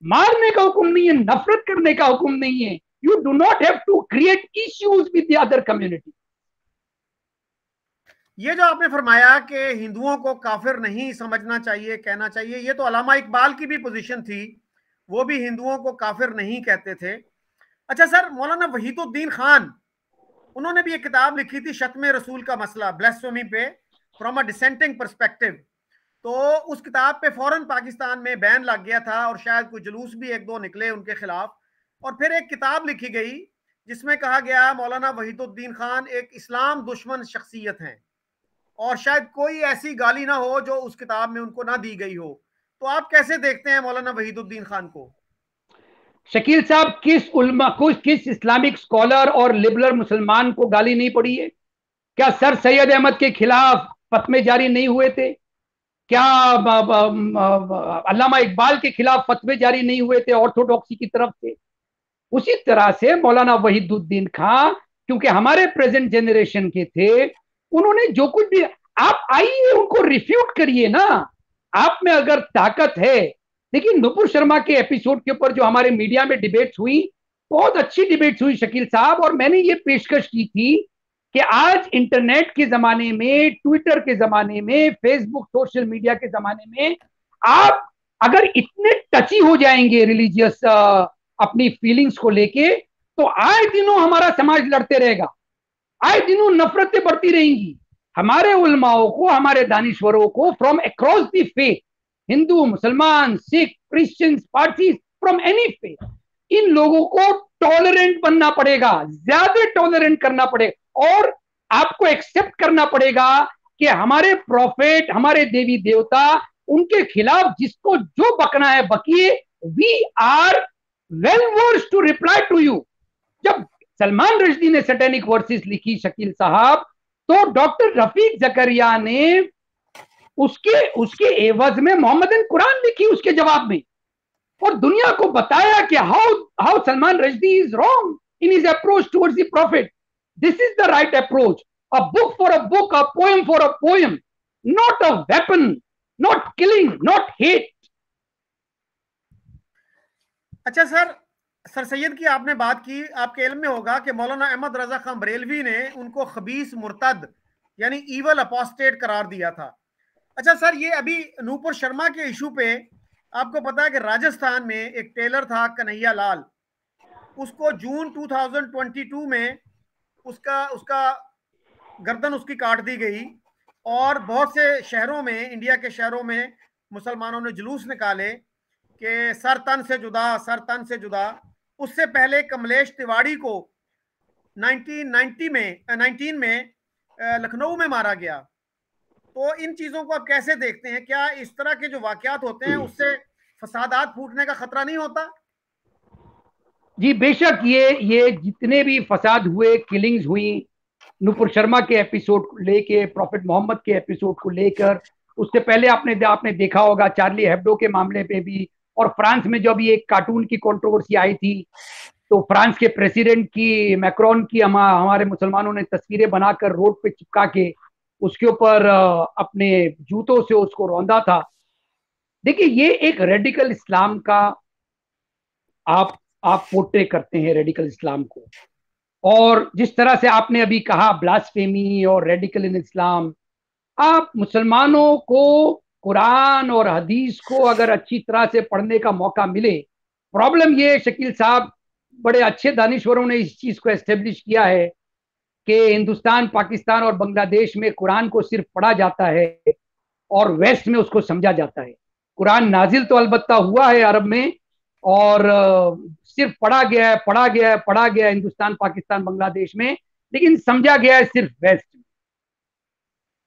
मारने का हुक्म नहीं है, नफरत करने का हुक्म नहीं है। You do not have to create issues with the other community. ये जो आपने फरमाया कि हिंदुओं को काफिर नहीं समझना चाहिए, कहना चाहिए, ये तो अल्लामा इकबाल की भी पोजीशन थी, वो भी हिंदुओं को काफिर नहीं कहते थे। अच्छा सर, मौलाना वहीदुद्दीन खान, उन्होंने भी एक किताब लिखी थी शत्म रसूल का मसला, ब्लास्फेमी पे फ्रॉम अ डिसेंटिंग पर्सपेक्टिव। तो उस किताब पे फौरन पाकिस्तान में बैन लग गया था और शायद कोई जुलूस भी एक दो निकले उनके खिलाफ। और फिर एक किताब लिखी गई जिसमें कहा गया मौलाना वहीदुद्दीन खान एक इस्लाम दुश्मन शख्सियत हैं और शायद कोई ऐसी गाली ना हो जो उस किताब में उनको ना दी गई हो। तो आप कैसे देखते हैं मौलाना वहीदुद्दीन खान को? शकील साहब, किस इस्लामिक स्कॉलर और लिबरल मुसलमान को गाली नहीं पड़ी है? क्या सर सैयद अहमद के खिलाफ फतवे जारी नहीं हुए थे? क्या अल्लामा इकबाल के खिलाफ फतवे जारी नहीं हुए थे ऑर्थोडॉक्सी की तरफ से? उसी तरह से मौलाना वहीदुद्दीन खां, क्योंकि हमारे प्रेजेंट जनरेशन के थे, उन्होंने जो कुछ भी, आप आइए उनको रिफ्यूट करिए ना, आप में अगर ताकत है। लेकिन नुपुर शर्मा के एपिसोड के ऊपर जो हमारे मीडिया में डिबेट्स हुई, बहुत अच्छी डिबेट्स हुई शकील साहब, और मैंने ये पेशकश की थी कि आज इंटरनेट के जमाने में, ट्विटर के जमाने में, फेसबुक सोशल मीडिया के जमाने में, आप अगर इतने टची हो जाएंगे रिलीजियस अपनी फीलिंग्स को लेके, तो आए दिनों हमारा समाज लड़ते रहेगा, आए दिनों नफरतें बढ़ती रहेंगी। हमारे उलमाओं को, हमारे दानिश्वरों को from across the faith, Hindu, मुसलमान, Sikh, Christians, Parsi, from any faith, इन लोगों को टॉलरेंट बनना पड़ेगा, ज्यादा टॉलरेंट करना पड़ेगा, और आपको एक्सेप्ट करना पड़ेगा कि हमारे प्रॉफिट, हमारे देवी देवता, उनके खिलाफ जिसको जो बकना है बकिए। We are well verse to reply to you. जब सलमान रश्दी ने सैटेनिक वर्सेस लिखी शकील साहब, तो डॉक्टर रफीक जकरिया ने उसके एवज में मोहम्मदन कुरान लिखी उसके जवाब में, और दुनिया को बताया कि how Salman Rushdie is wrong in his approach towards the profit. This is the right approach, a book for a book, a poem for a poem, not a weapon, not killing, not hate. अच्छा sir, sir Syed की आपने बात की, आपके इल्म में होगा कि मौलाना अहमद रजा खान बरेलवी ने उनको खबीस मुर्तद यानी ईवल अपोस्टेट करार दिया था। अच्छा सर, ये अभी नूपुर शर्मा के इशू पे आपको पता है कि राजस्थान में एक टेलर था कन्हैया लाल, उसको जून 2022 में उसका उसका गर्दन उसकी काट दी गई, और बहुत से शहरों में, इंडिया के शहरों में मुसलमानों ने जुलूस निकाले कि सर तन से जुदा, सर तन से जुदा। उससे पहले कमलेश तिवाड़ी को 19 में लखनऊ में मारा गया। तो इन चीजों को आप कैसे देखते हैं? क्या इस तरह के जो वाकयात होते हैं उससे फसादात फूटने का खतरा नहीं होता? जी बेशक, ये जितने भी फसाद हुए, किलिंग्स हुई, नुपुर शर्मा के एपिसोड को लेके, प्रॉफिट मोहम्मद के एपिसोड को लेकर, उससे पहले आपने देखा होगा चार्ली हेब्डो के मामले पे भी, और फ्रांस में जो अभी एक कार्टून की कंट्रोवर्सी आई थी, तो फ्रांस के प्रेसिडेंट की, मैक्रोन की हमारे मुसलमानों ने तस्वीरें बनाकर रोड पे चिपका के उसके ऊपर अपने जूतों से उसको रौंदा था। देखिए, ये एक रेडिकल इस्लाम का आप आप पोर्ट्रे करते हैं, रेडिकल इस्लाम को। और जिस तरह से आपने अभी कहा ब्लास्फेमी और रेडिकल इन इस्लाम, आप मुसलमानों को कुरान और हदीस को अगर अच्छी तरह से पढ़ने का मौका मिले, प्रॉब्लम ये शकील साहब, बड़े अच्छे दानिश्वरों ने इस चीज को एस्टेब्लिश किया है कि हिंदुस्तान, पाकिस्तान और बांग्लादेश में कुरान को सिर्फ पढ़ा जाता है और वेस्ट में उसको समझा जाता है। कुरान नाजिल तो अलबत्ता हुआ है अरब में, और सिर्फ पढ़ा गया है, पढ़ा गया है, पढ़ा गया है हिंदुस्तान, पाकिस्तान, बांग्लादेश में, लेकिन समझा गया है सिर्फ वेस्ट में।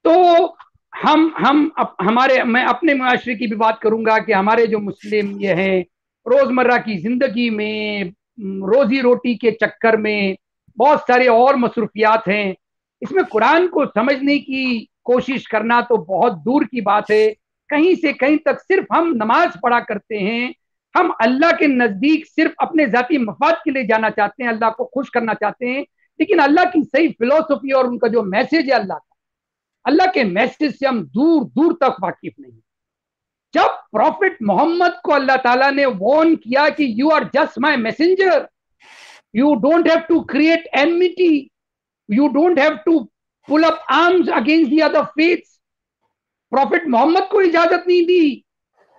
तो हमारे, मैं अपने मुआशरे की भी बात करूंगा कि हमारे जो मुस्लिम ये हैं, रोजमर्रा की जिंदगी में, रोजी रोटी के चक्कर में बहुत सारे और मसरूफियात हैं, इसमें कुरान को समझने की कोशिश करना तो बहुत दूर की बात है। कहीं से कहीं तक सिर्फ हम नमाज पढ़ा करते हैं, हम अल्लाह के नजदीक सिर्फ अपने जाती मफाद के लिए जाना चाहते हैं, अल्लाह को खुश करना चाहते हैं, लेकिन अल्लाह की सही फिलोसफी और उनका जो मैसेज है अल्लाह के मैसेज से हम दूर दूर तक वाकिफ नहीं। जब प्रॉफिट मोहम्मद को अल्लाह ताला ने वार्न किया कि you are just my messenger, you don't have to create enmity, you don't have to pull up arms against the other faiths, prophet Mohammad को इजाजत नहीं दी,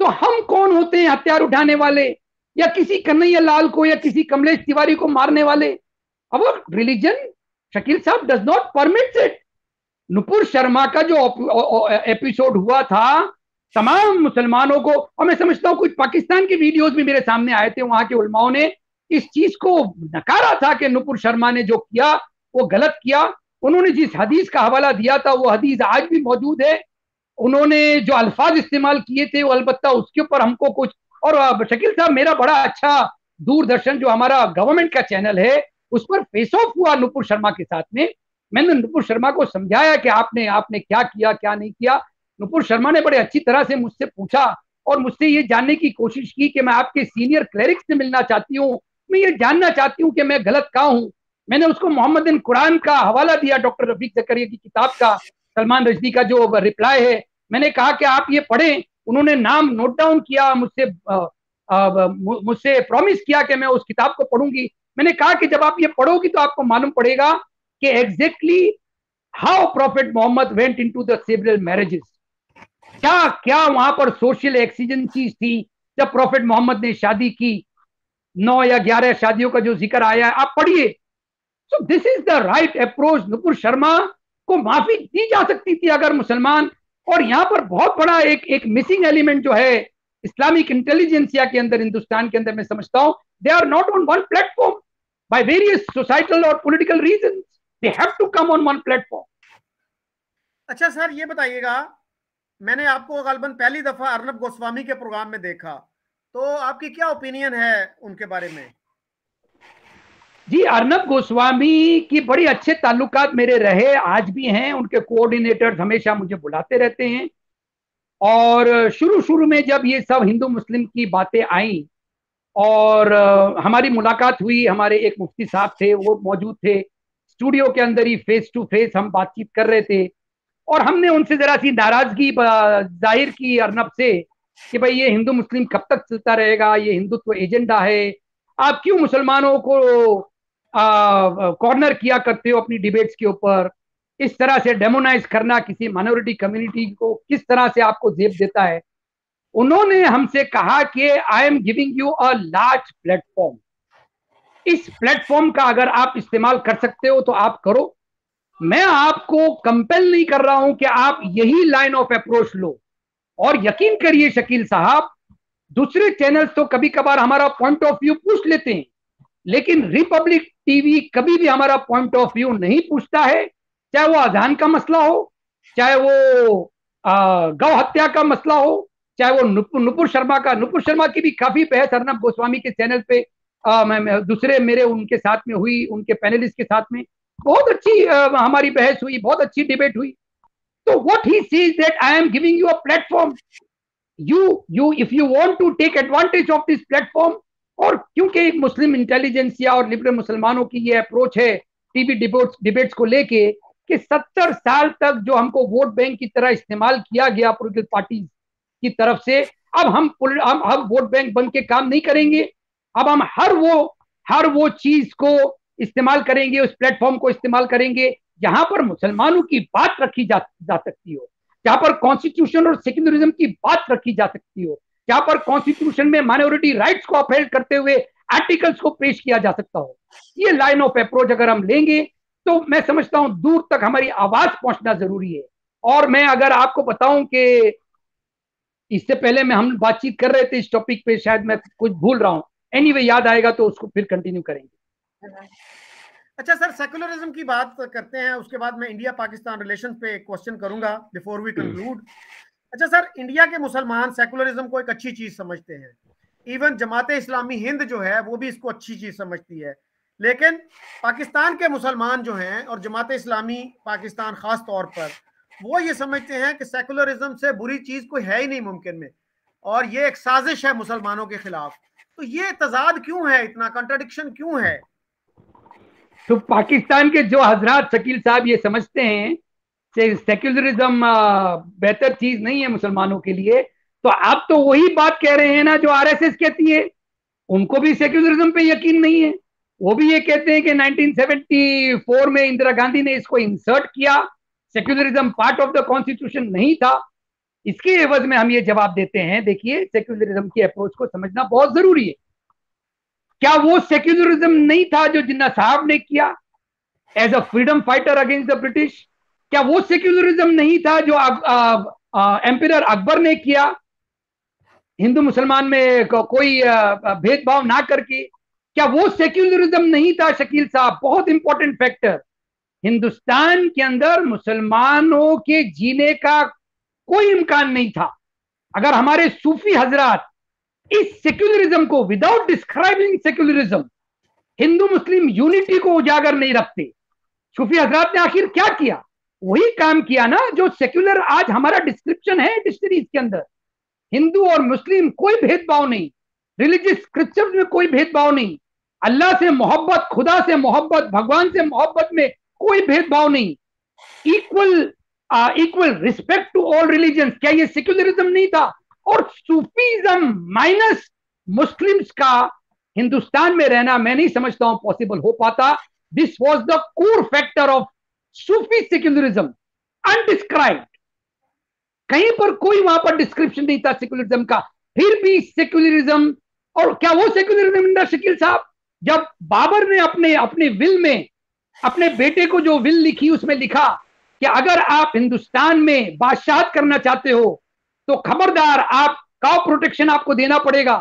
तो हम कौन होते हैं हथियार उठाने वाले, या किसी कन्हैया लाल को या किसी कमलेश तिवारी को मारने वाले? अवर रिलीजन शकील साहब does not permit it. Nupur Sharma का जो एपिसोड हुआ था, तमाम मुसलमानों को, और मैं समझता हूं कुछ पाकिस्तान के वीडियोस भी मेरे सामने आए थे, वहां के उलमाओं ने इस चीज को नकारा था कि नुपुर शर्मा ने जो किया वो गलत किया। उन्होंने जिस हदीस का हवाला दिया था वो हदीस आज भी मौजूद है, उन्होंने जो अल्फाज इस्तेमाल किए थे वो अलबत्ता उसके ऊपर हमको कुछ, और शकील साहब मेरा बड़ा अच्छा दूरदर्शन जो हमारा गवर्नमेंट का चैनल है उस पर फेस ऑफ हुआ नुपुर शर्मा के साथ में। मैंने नुपुर शर्मा को समझाया कि आपने आपने क्या किया क्या नहीं किया। नुपुर शर्मा ने बड़े अच्छी तरह से मुझसे पूछा और मुझसे ये जानने की कोशिश की कि मैं आपके सीनियर क्लरिक से मिलना चाहती हूँ, मैं ये जानना चाहती हूँ कि मैं गलत कहाँ हूँ। मैंने उसको मोहम्मद बिन कुरान का हवाला दिया, डॉक्टर रफीक जकरिया की किताब का, सलमान रश्दी का जो रिप्लाई है, मैंने कहा कि आप ये पढ़ें। उन्होंने नाम नोट डाउन किया, मुझसे प्रॉमिस किया कि मैं उस किताब को पढ़ूंगी। मैंने कहा कि जब आप ये पढ़ोगी तो आपको मालूम पड़ेगा कि exactly how prophet Mohammad went into the several marriages, क्या क्या वहां पर सोशल एक्सीजेंसीज थी जब प्रॉफिट मोहम्मद ने शादी की। 9 या 11 शादियों का जो जिक्र आया है, आप पढ़िए। So this is the right approach. Nupur Sharma को माफी दी जा सकती थी अगर मुसलमान, और यहां पर बहुत बड़ा एक मिसिंग एलिमेंट जो है इस्लामिक इंटेलिजेंसिया के अंदर, हिंदुस्तान के अंदर, मैं समझता हूं they are not on one platform by various societal और political reasons, they have to come on one platform. अच्छा सर, ये बताइएगा, मैंने आपको गलबन पहली दफा अर्नब गोस्वामी के प्रोग्राम में देखा, तो आपकी क्या ओपिनियन है उनके बारे में? जी, अर्नब गोस्वामी की बड़ी अच्छे ताल्लुकात मेरे रहे, आज भी हैं। उनके कोऑर्डिनेटर्स हमेशा मुझे बुलाते रहते हैं, और शुरू शुरू में जब ये सब हिंदू मुस्लिम की बातें आई और हमारी मुलाकात हुई, हमारे एक मुफ्ती साहब थे, वो मौजूद थे स्टूडियो के अंदर ही, फेस टू फेस हम बातचीत कर रहे थे, और हमने उनसे जरा सी नाराजगी जाहिर की अर्नब से कि भाई ये हिंदू मुस्लिम कब तक चलता रहेगा, ये हिंदुत्व एजेंडा है, आप क्यों मुसलमानों को कॉर्नर किया करते हो अपनी डिबेट्स के ऊपर, इस तरह से डेमोनाइज करना किसी माइनॉरिटी कम्युनिटी को किस तरह से आपको जेब देता है। उन्होंने हमसे कहा कि I am giving you a large platform, इस प्लेटफॉर्म का अगर आप इस्तेमाल कर सकते हो तो आप करो, मैं आपको कंपेल नहीं कर रहा हूं कि आप यही लाइन ऑफ अप्रोच लो। और यकीन करिए शकील साहब, दूसरे चैनल्स तो कभी कभार हमारा पॉइंट ऑफ व्यू पूछ लेते हैं, लेकिन रिपब्लिक टीवी कभी भी हमारा पॉइंट ऑफ व्यू नहीं पूछता है, चाहे वो अजान का मसला हो, चाहे वो गौ हत्या का मसला हो, चाहे वो नुपुर शर्मा की भी काफी बहस अर्नब गोस्वामी के चैनल पे दूसरे मेरे उनके साथ में हुई, उनके पैनलिस्ट के साथ में बहुत अच्छी हमारी बहस हुई, बहुत अच्छी डिबेट हुई। तो what he says that I am giving you a platform, you if you want to take advantage of this platform, और क्योंकि एक मुस्लिम इंटेलिजेंसिया और लिबरल मुसलमानों की ये अप्रोच है टीवी डिबेट्स को लेके कि 70 साल तक जो हमको वोट बैंक की तरह इस्तेमाल किया गया पॉलिटिकल पार्टी की तरफ से, अब हम वोट बैंक बन के काम नहीं करेंगे। अब हम हर वो चीज को इस्तेमाल करेंगे, उस प्लेटफॉर्म को इस्तेमाल करेंगे जहां पर मुसलमानों की बात रखी जा सकती हो, जहां पर कॉन्स्टिट्यूशन और सेक्युलरिज्म की बात रखी जा सकती हो, जहां पर कॉन्स्टिट्यूशन में माइनॉरिटी राइट्स को अपहेल्ड करते हुए आर्टिकल्स को पेश किया जा सकता हो। ये लाइन ऑफ अप्रोच अगर हम लेंगे तो मैं समझता हूं दूर तक हमारी आवाज पहुंचना जरूरी है। और मैं अगर आपको बताऊं कि इससे पहले में हम बातचीत कर रहे थे इस टॉपिक पे, शायद मैं कुछ भूल रहा हूं, एनीवे याद आएगा तो उसको फिर कंटिन्यू करेंगे। अच्छा सर, सेकुलरिज्म की बात करते हैं, उसके बाद मैं इंडिया पाकिस्तान रिलेशन पे एक क्वेश्चन करूंगा बिफोर वी कंक्लूड। अच्छा सर, इंडिया के मुसलमान सेकुलरिज्म को एक अच्छी चीज समझते हैं, इवन जमात इस्लामी हिंद जो है वो भी इसको अच्छी चीज समझती है, लेकिन पाकिस्तान के मुसलमान जो हैं और जमात इस्लामी पाकिस्तान खास तौर पर वो ये समझते हैं कि सेकुलरिज्म से बुरी चीज कोई है ही नहीं मुमकिन में, और ये एक साजिश है मुसलमानों के खिलाफ। तो ये तजाद क्यों है, इतना कंट्राडिक्शन क्यों है? तो पाकिस्तान के जो हजरात शकील साहब ये समझते हैं सेक्युलरिज्म बेहतर चीज नहीं है मुसलमानों के लिए, तो आप तो वही बात कह रहे हैं ना जो आरएसएस कहती है। उनको भी सेक्युलरिज्म पे यकीन नहीं है, वो भी ये कहते हैं कि 1974 में इंदिरा गांधी ने इसको इंसर्ट किया, secularism part of the constitution नहीं था। इसके एवज में हम ये जवाब देते हैं, देखिए सेक्युलरिज्म की अप्रोच को समझना बहुत जरूरी है। क्या वो सेक्युलरिज्म नहीं था जो जिन्ना साहब ने किया as a freedom fighter against the British? क्या वो सेक्युलरिज्म नहीं था जो एम्पियर अकबर ने किया, हिंदू मुसलमान में कोई भेदभाव ना करके? क्या वो सेक्युलरिज्म नहीं था शकील साहब? बहुत इंपॉर्टेंट फैक्टर, हिंदुस्तान के अंदर मुसलमानों के जीने का कोई इम्कान नहीं था अगर हमारे सूफी हजरात इस सेक्युलरिज्म को without describing secularism Hindu Muslim unity को उजागर नहीं रखते। सूफी हजरात ने आखिर क्या किया? वही काम किया ना जो सेक्युलर आज हमारा डिस्क्रिप्शन है डिक्शनरीज के अंदर। हिंदू और मुस्लिम कोई भेदभाव नहीं, रिलीजियस स्क्रिप्चर्स में कोई भेदभाव नहीं, अल्लाह से मोहब्बत, खुदा से मोहब्बत, भगवान से मोहब्बत में कोई भेदभाव नहीं, equal respect to all religion. क्या ये सेक्युलरिज्म नहीं था? और सूफीज्म माइनस मुस्लिम्स का हिंदुस्तान में रहना मैं नहीं समझता हूं पॉसिबल हो पाता। This was the core factor of Sufi secularism, undescribed. कहीं पर कोई वहां पर डिस्क्रिप्शन नहीं था सेक्युलरिज्म का, फिर भी सेक्युलरिज्म। और क्या वो सेक्युलरिज्म इंदर शकील साहब, जब बाबर ने अपने विल में अपने बेटे को जो विल लिखी उसमें लिखा कि अगर आप हिंदुस्तान में बादशाहत करना चाहते हो तो खबरदार आप काउ प्रोटेक्शन आपको देना पड़ेगा,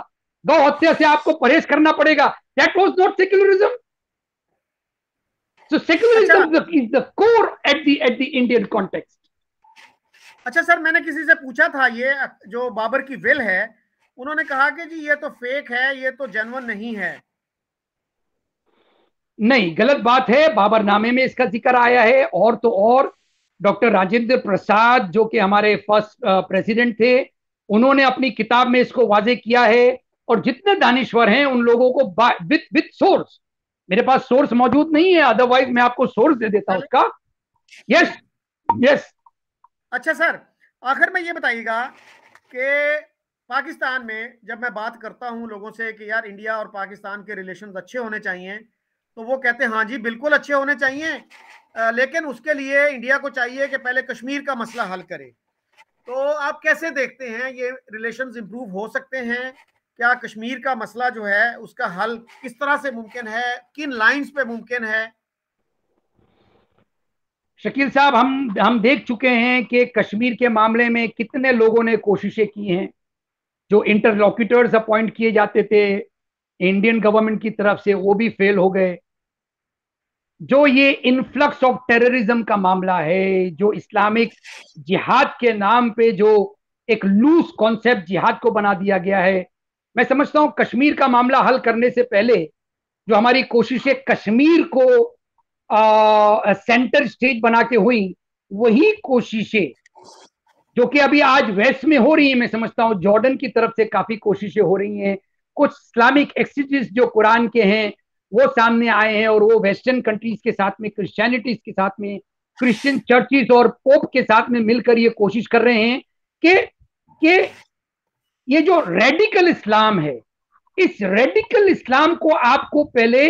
गौ हत्या से आपको परहेज करना पड़ेगा। That was not secularism. So secularism is the core at the Indian context. अच्छा सर, मैंने किसी से पूछा था ये जो बाबर की विल है, उन्होंने कहा कि जी ये तो फेक है, ये तो जेन्युइन नहीं है। नहीं, गलत बात है, बाबरनामे में इसका जिक्र आया है। और तो और डॉक्टर राजेंद्र प्रसाद जो कि हमारे फर्स्ट प्रेसिडेंट थे, उन्होंने अपनी किताब में इसको वाजे किया है। और जितने दानिश्वर हैं उन लोगों को विद सोर्स, मेरे पास सोर्स मौजूद नहीं है, अदरवाइज मैं आपको सोर्स दे देता उसका। Yes yes. अच्छा सर, आखिर में ये बताइएगा कि पाकिस्तान में जब मैं बात करता हूं लोगों से कि यार इंडिया और पाकिस्तान के रिलेशंस अच्छे होने चाहिए, तो वो कहते हैं हाँ जी बिल्कुल अच्छे होने चाहिए, लेकिन उसके लिए इंडिया को चाहिए कि पहले कश्मीर का मसला हल करे। तो आप कैसे देखते हैं ये रिलेशंस इंप्रूव हो सकते हैं? क्या कश्मीर का मसला जो है उसका हल किस तरह से मुमकिन है, किन लाइंस पे मुमकिन है? शकील साहब, हम देख चुके हैं कि कश्मीर के मामले में कितने लोगों ने कोशिशें की हैं। जो इंटरलॉक्यूटर्स अपॉइंट किए जाते थे इंडियन गवर्नमेंट की तरफ से, वो भी फेल हो गए। जो ये इन्फ्लक्स ऑफ टेररिज्म का मामला है, जो इस्लामिक जिहाद के नाम पे जो एक लूज कॉन्सेप्ट जिहाद को बना दिया गया है, मैं समझता हूं कश्मीर का मामला हल करने से पहले जो हमारी कोशिशें कश्मीर को सेंटर स्टेज बना के हुई, वही कोशिशें जो कि अभी आज वेस्ट में हो रही है, मैं समझता हूं जॉर्डन की तरफ से काफी कोशिशें हो रही हैं, कुछ इस्लामिक एक्सिजिस जो कुरान के हैं वो सामने आए हैं, और वो वेस्टर्न कंट्रीज के साथ में, क्रिश्चियनिटीज के साथ में, क्रिश्चियन चर्चिस और पोप के साथ में मिलकर ये कोशिश कर रहे हैं कि ये जो रेडिकल इस्लाम है, इस रेडिकल इस्लाम को आपको पहले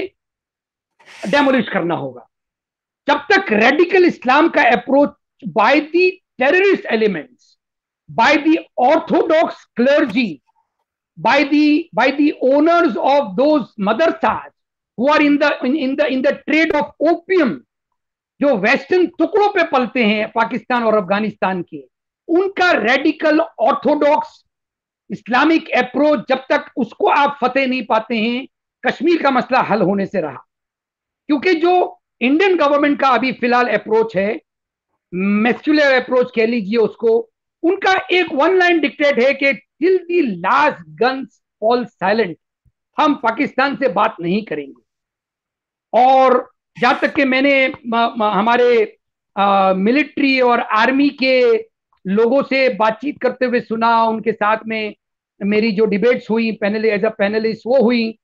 डेमोलिश करना होगा। जब तक रेडिकल इस्लाम का approach by the terrorist elements, by the orthodox clergy, by the owners of those madrasas who are in the trade of opium, जो वेस्टर्न टुकड़ों पे पलते हैं पाकिस्तान और अफगानिस्तान के, उनका रेडिकल ऑर्थोडॉक्स इस्लामिक अप्रोच, जब तक उसको आप फतेह नहीं पाते हैं, कश्मीर का मसला हल होने से रहा। क्योंकि जो इंडियन गवर्नमेंट का अभी फिलहाल अप्रोच है, मैस्कुलर अप्रोच कह लीजिए उसको, उनका एक वन लाइन डिक्टेट है कि till the last guns fall silent, हम पाकिस्तान से बात नहीं करेंगे। और जहां तक कि मैंने हमारे मिलिट्री और आर्मी के लोगों से बातचीत करते हुए सुना, उनके साथ में मेरी जो डिबेट्स हुई एज अ पैनलिस्ट वो हुई,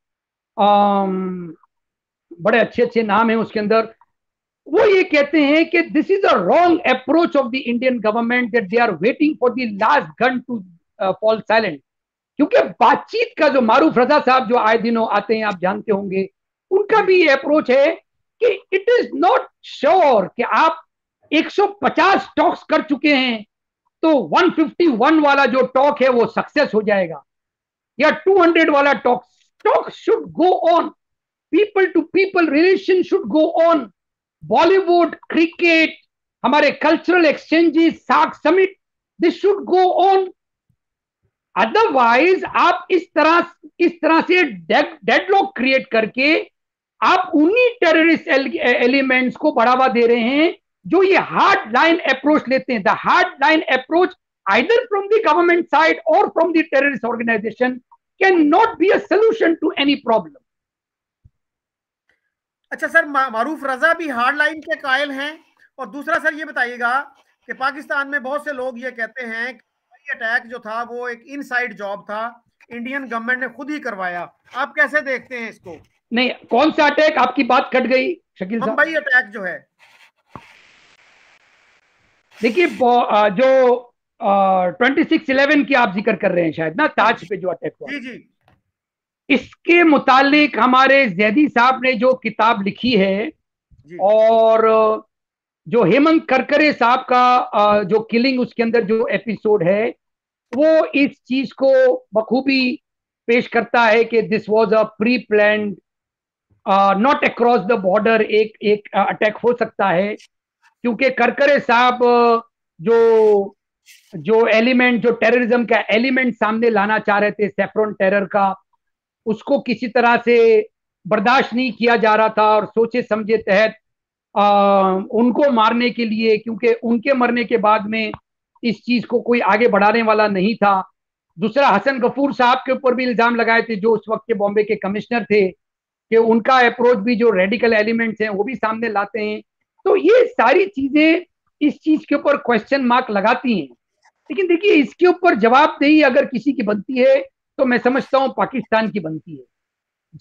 बड़े अच्छे अच्छे नाम हैं उसके अंदर, वो ये कहते हैं कि this is a wrong approach of the Indian government, that they are waiting for the last gun to fall silent. क्योंकि बातचीत का जो मारूफ रजा साहब जो आए दिनों आते हैं, आप जानते होंगे, उनका भी ये अप्रोच है कि इट इज नॉट श्योर कि आप 150 टॉक्स कर चुके हैं तो 151 वाला जो टॉक है वो सक्सेस हो जाएगा, या 200 वाला talk should go on, people to people relation should go on, Bollywood, cricket, हमारे cultural exchanges, SAARC summit, this should go on. Otherwise आप इस तरह से डेडलॉक क्रिएट करके आप उन्हीं टेररिस्ट एलिमेंट्स को बढ़ावा दे रहे हैं जो ये हार्ड लाइन अप्रोच लेते हैं। The hard line approach either from the government side और from the terrorist organization can not be a solution to any problem. अच्छा सर, मारूफ रजा भी हार्ड लाइन के कायल हैं। और दूसरा सर ये बताइएगा कि पाकिस्तान में बहुत से लोग ये कहते हैं कि अटैक जो था वो एक इनसाइड जॉब था, इंडियन गवर्नमेंट ने खुद ही करवाया। आप कैसे देखते हैं इसको? नहीं, कौन सा अटैक? आपकी बात कट गई शकील साहब। मुंबई अटैक जो है, देखिए जो 26/11 की आप जिक्र कर रहे हैं शायद ना, ताज पे जो अटैक हुआ, जी जी, इसके मुतालिक हमारे जैदी साहब ने जो किताब लिखी है, और जो हेमंत करकरे साहब का जो किलिंग, उसके अंदर जो एपिसोड है, वो इस चीज को बखूबी पेश करता है कि this was a pre planned, not across the border एक अटैक हो सकता है। क्योंकि करकरे साहब जो एलिमेंट, जो टेररिज्म का एलिमेंट सामने लाना चाह रहे थे, सेफ्रॉन टेरर का, उसको किसी तरह से बर्दाश्त नहीं किया जा रहा था, और सोचे समझे तहत उनको मारने के लिए, क्योंकि उनके मरने के बाद में इस चीज को कोई आगे बढ़ाने वाला नहीं था। दूसरा, हसन गफूर साहब के ऊपर भी इल्जाम लगाए थे, जो उस वक्त के बॉम्बे के कमिश्नर थे, कि उनका अप्रोच भी जो रेडिकल एलिमेंट्स हैं वो भी सामने लाते हैं। तो ये सारी चीजें इस चीज के ऊपर क्वेश्चन मार्क लगाती हैं। लेकिन देखिए, इसके ऊपर जवाबदेही अगर किसी की बनती है तो मैं समझता हूं पाकिस्तान की बनती है।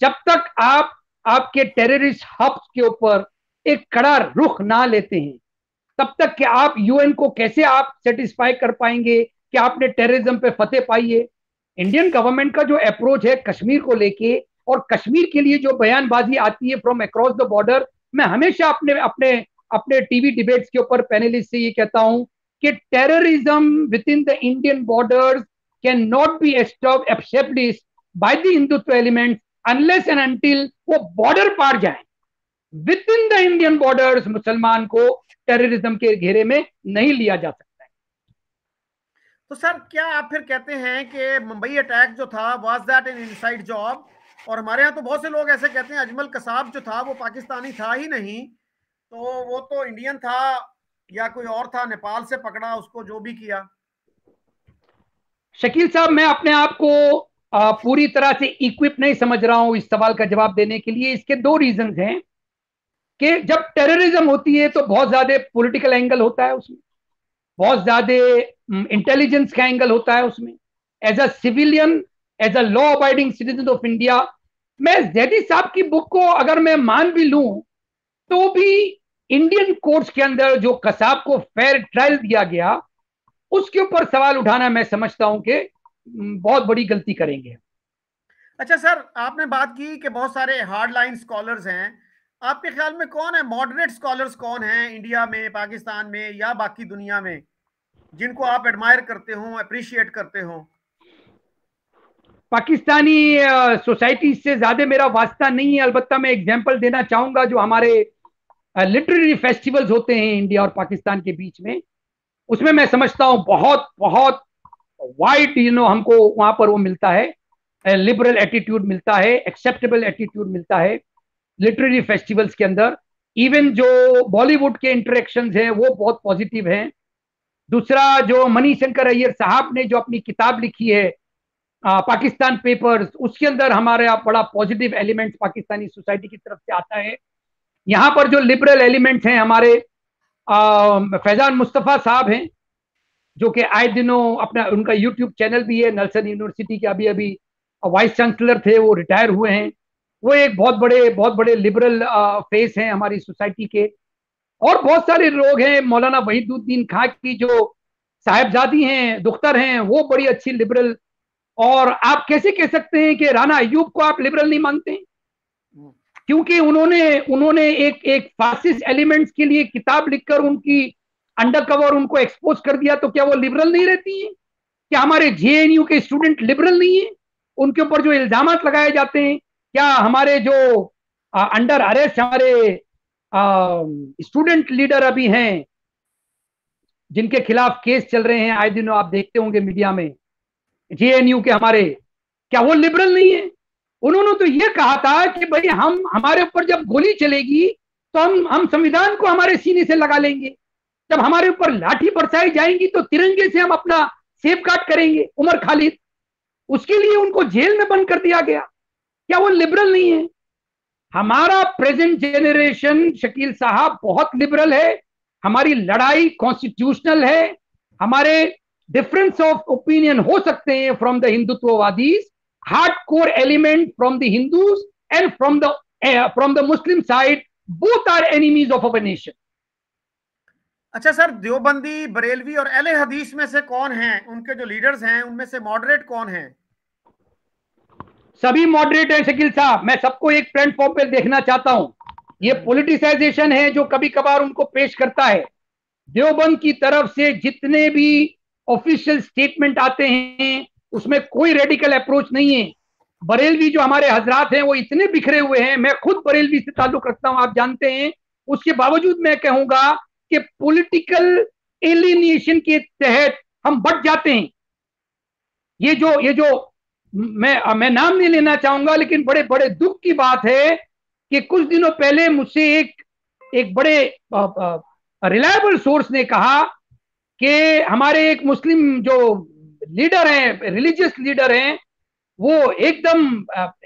जब तक आप आपके टेररिस्ट हब्स के ऊपर एक कड़ा रुख ना लेते हैं, तब तक कि आप यूएन को कैसे आप सेटिस्फाई कर पाएंगे कि आपने टेररिज्म पे फतेह पाई है। इंडियन गवर्नमेंट का जो अप्रोच है कश्मीर को लेके, और कश्मीर के लिए जो बयानबाजी आती है फ्रॉम अक्रॉस द बॉर्डर, मैं हमेशा अपने अपने अपने टीवी डिबेट्स के ऊपर पैनलिस्ट से ये कहता हूं कि terrorism with in the Indian borders can not B established by the Hindutva elements unless and until वो बॉर्डर पार जाए। With in the Indian borders मुसलमान को टेररिज्म के घेरे में नहीं लिया जा सकता है। तो सर, क्या आप फिर कहते हैं कि मुंबई अटैक जो था was that an inside job? और हमारे यहाँ तो बहुत से लोग ऐसे कहते हैं अजमल कसाब जो था वो पाकिस्तानी था ही नहीं, तो वो तो इंडियन था या कोई और था, नेपाल से पकड़ा उसको, जो भी किया। शकील साहब, मैं अपने आप को पूरी तरह से इक्विप नहीं समझ रहा हूं इस सवाल का जवाब देने के लिए। इसके दो रीजन हैं कि जब टेररिज्म होती है तो बहुत ज्यादा पॉलिटिकल एंगल होता है उसमें, बहुत ज्यादा इंटेलिजेंस का एंगल होता है उसमें। As a civilian, as a law abiding citizen of India, मैं जैदी साहब की बुक को अगर मैं मान भी लूं तो भी इंडियन कोर्ट्स के अंदर जो कसाब को फेयर ट्रायल दिया गया उसके ऊपर सवाल उठाना मैं समझता हूं कि बहुत बड़ी गलती करेंगे। अच्छा सर, आपने बात की कि बहुत सारे हार्ड लाइन स्कॉलर्स हैं। आपके ख्याल में कौन है मॉडरेट स्कॉलर्स, कौन है इंडिया में, पाकिस्तान में या बाकी दुनिया में, जिनको आप एडमायर करते हो, अप्रिशिएट करते हो? पाकिस्तानी सोसाइटी से ज्यादा मेरा वास्ता नहीं है, अलबत्ता मैं एग्जांपल देना चाहूंगा जो हमारे लिटरेरी फेस्टिवल्स होते हैं इंडिया और पाकिस्तान के बीच में, उसमें मैं समझता हूं बहुत बहुत वाइड हमको वहां पर वो मिलता है, लिबरल एटीट्यूड मिलता है, एक्सेप्टेबल एटीट्यूड मिलता है लिटरेरी फेस्टिवल्स के अंदर। इवन जो बॉलीवुड के इंटरेक्शंस हैं वो बहुत पॉजिटिव हैं। दूसरा, जो मणिशंकर अय्यर साहब ने जो अपनी किताब लिखी है पाकिस्तान पेपर्स, उसके अंदर हमारे बड़ा पॉजिटिव एलिमेंट्स पाकिस्तानी सोसाइटी की तरफ से आता है। यहाँ पर जो लिबरल एलिमेंट्स हैं हमारे फैजान मुस्तफ़ा साहब हैं जो कि आए दिनों अपना उनका यूट्यूब चैनल भी है, नलसन यूनिवर्सिटी के अभी अभी वाइस चांसलर थे, वो रिटायर हुए हैं। वो एक बहुत बड़े लिबरल फेस हैं हमारी सोसाइटी के। और बहुत सारे लोग हैं, मौलाना वहीदुद्दीन खां की जो साहिबजादी हैं, दुख्तर हैं, वो बड़ी अच्छी लिबरल। और आप कैसे कह सकते हैं कि राना अयूब को आप लिबरल नहीं मानते? क्योंकि उन्होंने उन्होंने एक फासिस्ट एलिमेंट्स के लिए किताब लिखकर उनकी अंडर कवर उनको एक्सपोज कर दिया, तो क्या वो लिबरल नहीं रहती है? क्या हमारे जेएनयू के स्टूडेंट लिबरल नहीं है? उनके ऊपर जो इल्जाम लगाए जाते हैं, क्या हमारे जो अंडर अरेस्ट हमारे स्टूडेंट लीडर अभी हैं जिनके खिलाफ केस चल रहे हैं, आए दिनों आप देखते होंगे मीडिया में, जेएनयू के हमारे, क्या वो लिबरल नहीं है? उन्होंने तो ये कहा था कि भाई हम हमारे ऊपर जब गोली चलेगी तो हम संविधान को हमारे सीने से लगा लेंगे, जब हमारे ऊपर लाठी बरसाई जाएंगी तो तिरंगे से हम अपना सेफ गार्ड करेंगे। उमर खालिद, उसके लिए उनको जेल में बंद कर दिया गया। क्या वो लिबरल नहीं है? हमारा प्रेजेंट जेनरेशन शकील साहब बहुत लिबरल है। हमारी लड़ाई कॉन्स्टिट्यूशनल है। हमारे डिफरेंस ऑफ ओपिनियन हो सकते हैं फ्रॉम द हिंदुत्ववादीज, hard core element from the Hindus and from the Muslim side, both are enemies of our nation. अच्छा सर, देवबंदी, बरेलवी और अहले हदीस में से कौन हैं, उनके जो लीडर्स हैं उनमें से मॉडरेट कौन हैं? सभी मॉडरेट है शकील साहब, मैं सबको एक प्लेटफॉर्म पे देखना चाहता हूं। ये पॉलिटिसाइजेशन है जो कभी कभार उनको पेश करता है। देवबंद की तरफ से जितने भी ऑफिशियल स्टेटमेंट आते हैं उसमें कोई रेडिकल अप्रोच नहीं है। बरेलवी जो हमारे हजरात हैं वो इतने बिखरे हुए हैं, मैं खुद बरेलवी से ताल्लुक रखता हूं, आप जानते हैं। उसके बावजूद मैं कहूंगा कि पॉलिटिकल एलिनिएशन के तहत हम बढ़ जाते हैं। ये जो मैं नाम नहीं लेना चाहूंगा, लेकिन बड़े बड़े दुख की बात है कि कुछ दिनों पहले मुझसे एक बड़े रिलायबल सोर्स ने कहा कि हमारे एक मुस्लिम जो लीडर हैं, रिलीजियस लीडर हैं, वो एकदम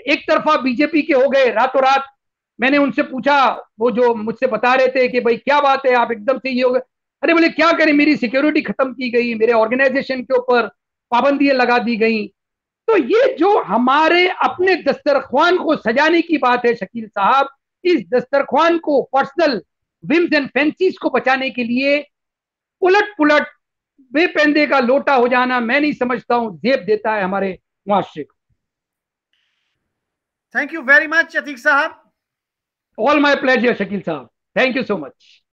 एक तरफा बीजेपी के हो गए रातों रात। मैंने उनसे पूछा, वो जो मुझसे बता रहे थे कि भाई क्या बात है, आप एकदम से ये हो गए। अरे बोले क्या करें, मेरी सिक्योरिटी खत्म की गई, मेरे ऑर्गेनाइजेशन के ऊपर पाबंदियां लगा दी गई। तो ये जो हमारे अपने दस्तरख्वान को सजाने की बात है शकील साहब, इस दस्तरख्वान को पर्सनल विम्स एंड फैंसीज को बचाने के लिए उलट पुलट बेपंदे का लोटा हो जाना, मैं नहीं समझता हूं जेब देता है हमारे मुआशरे को। Thank you very much Atiq साहब। ऑल माय प्लेजर शकील साहब, थैंक यू सो मच।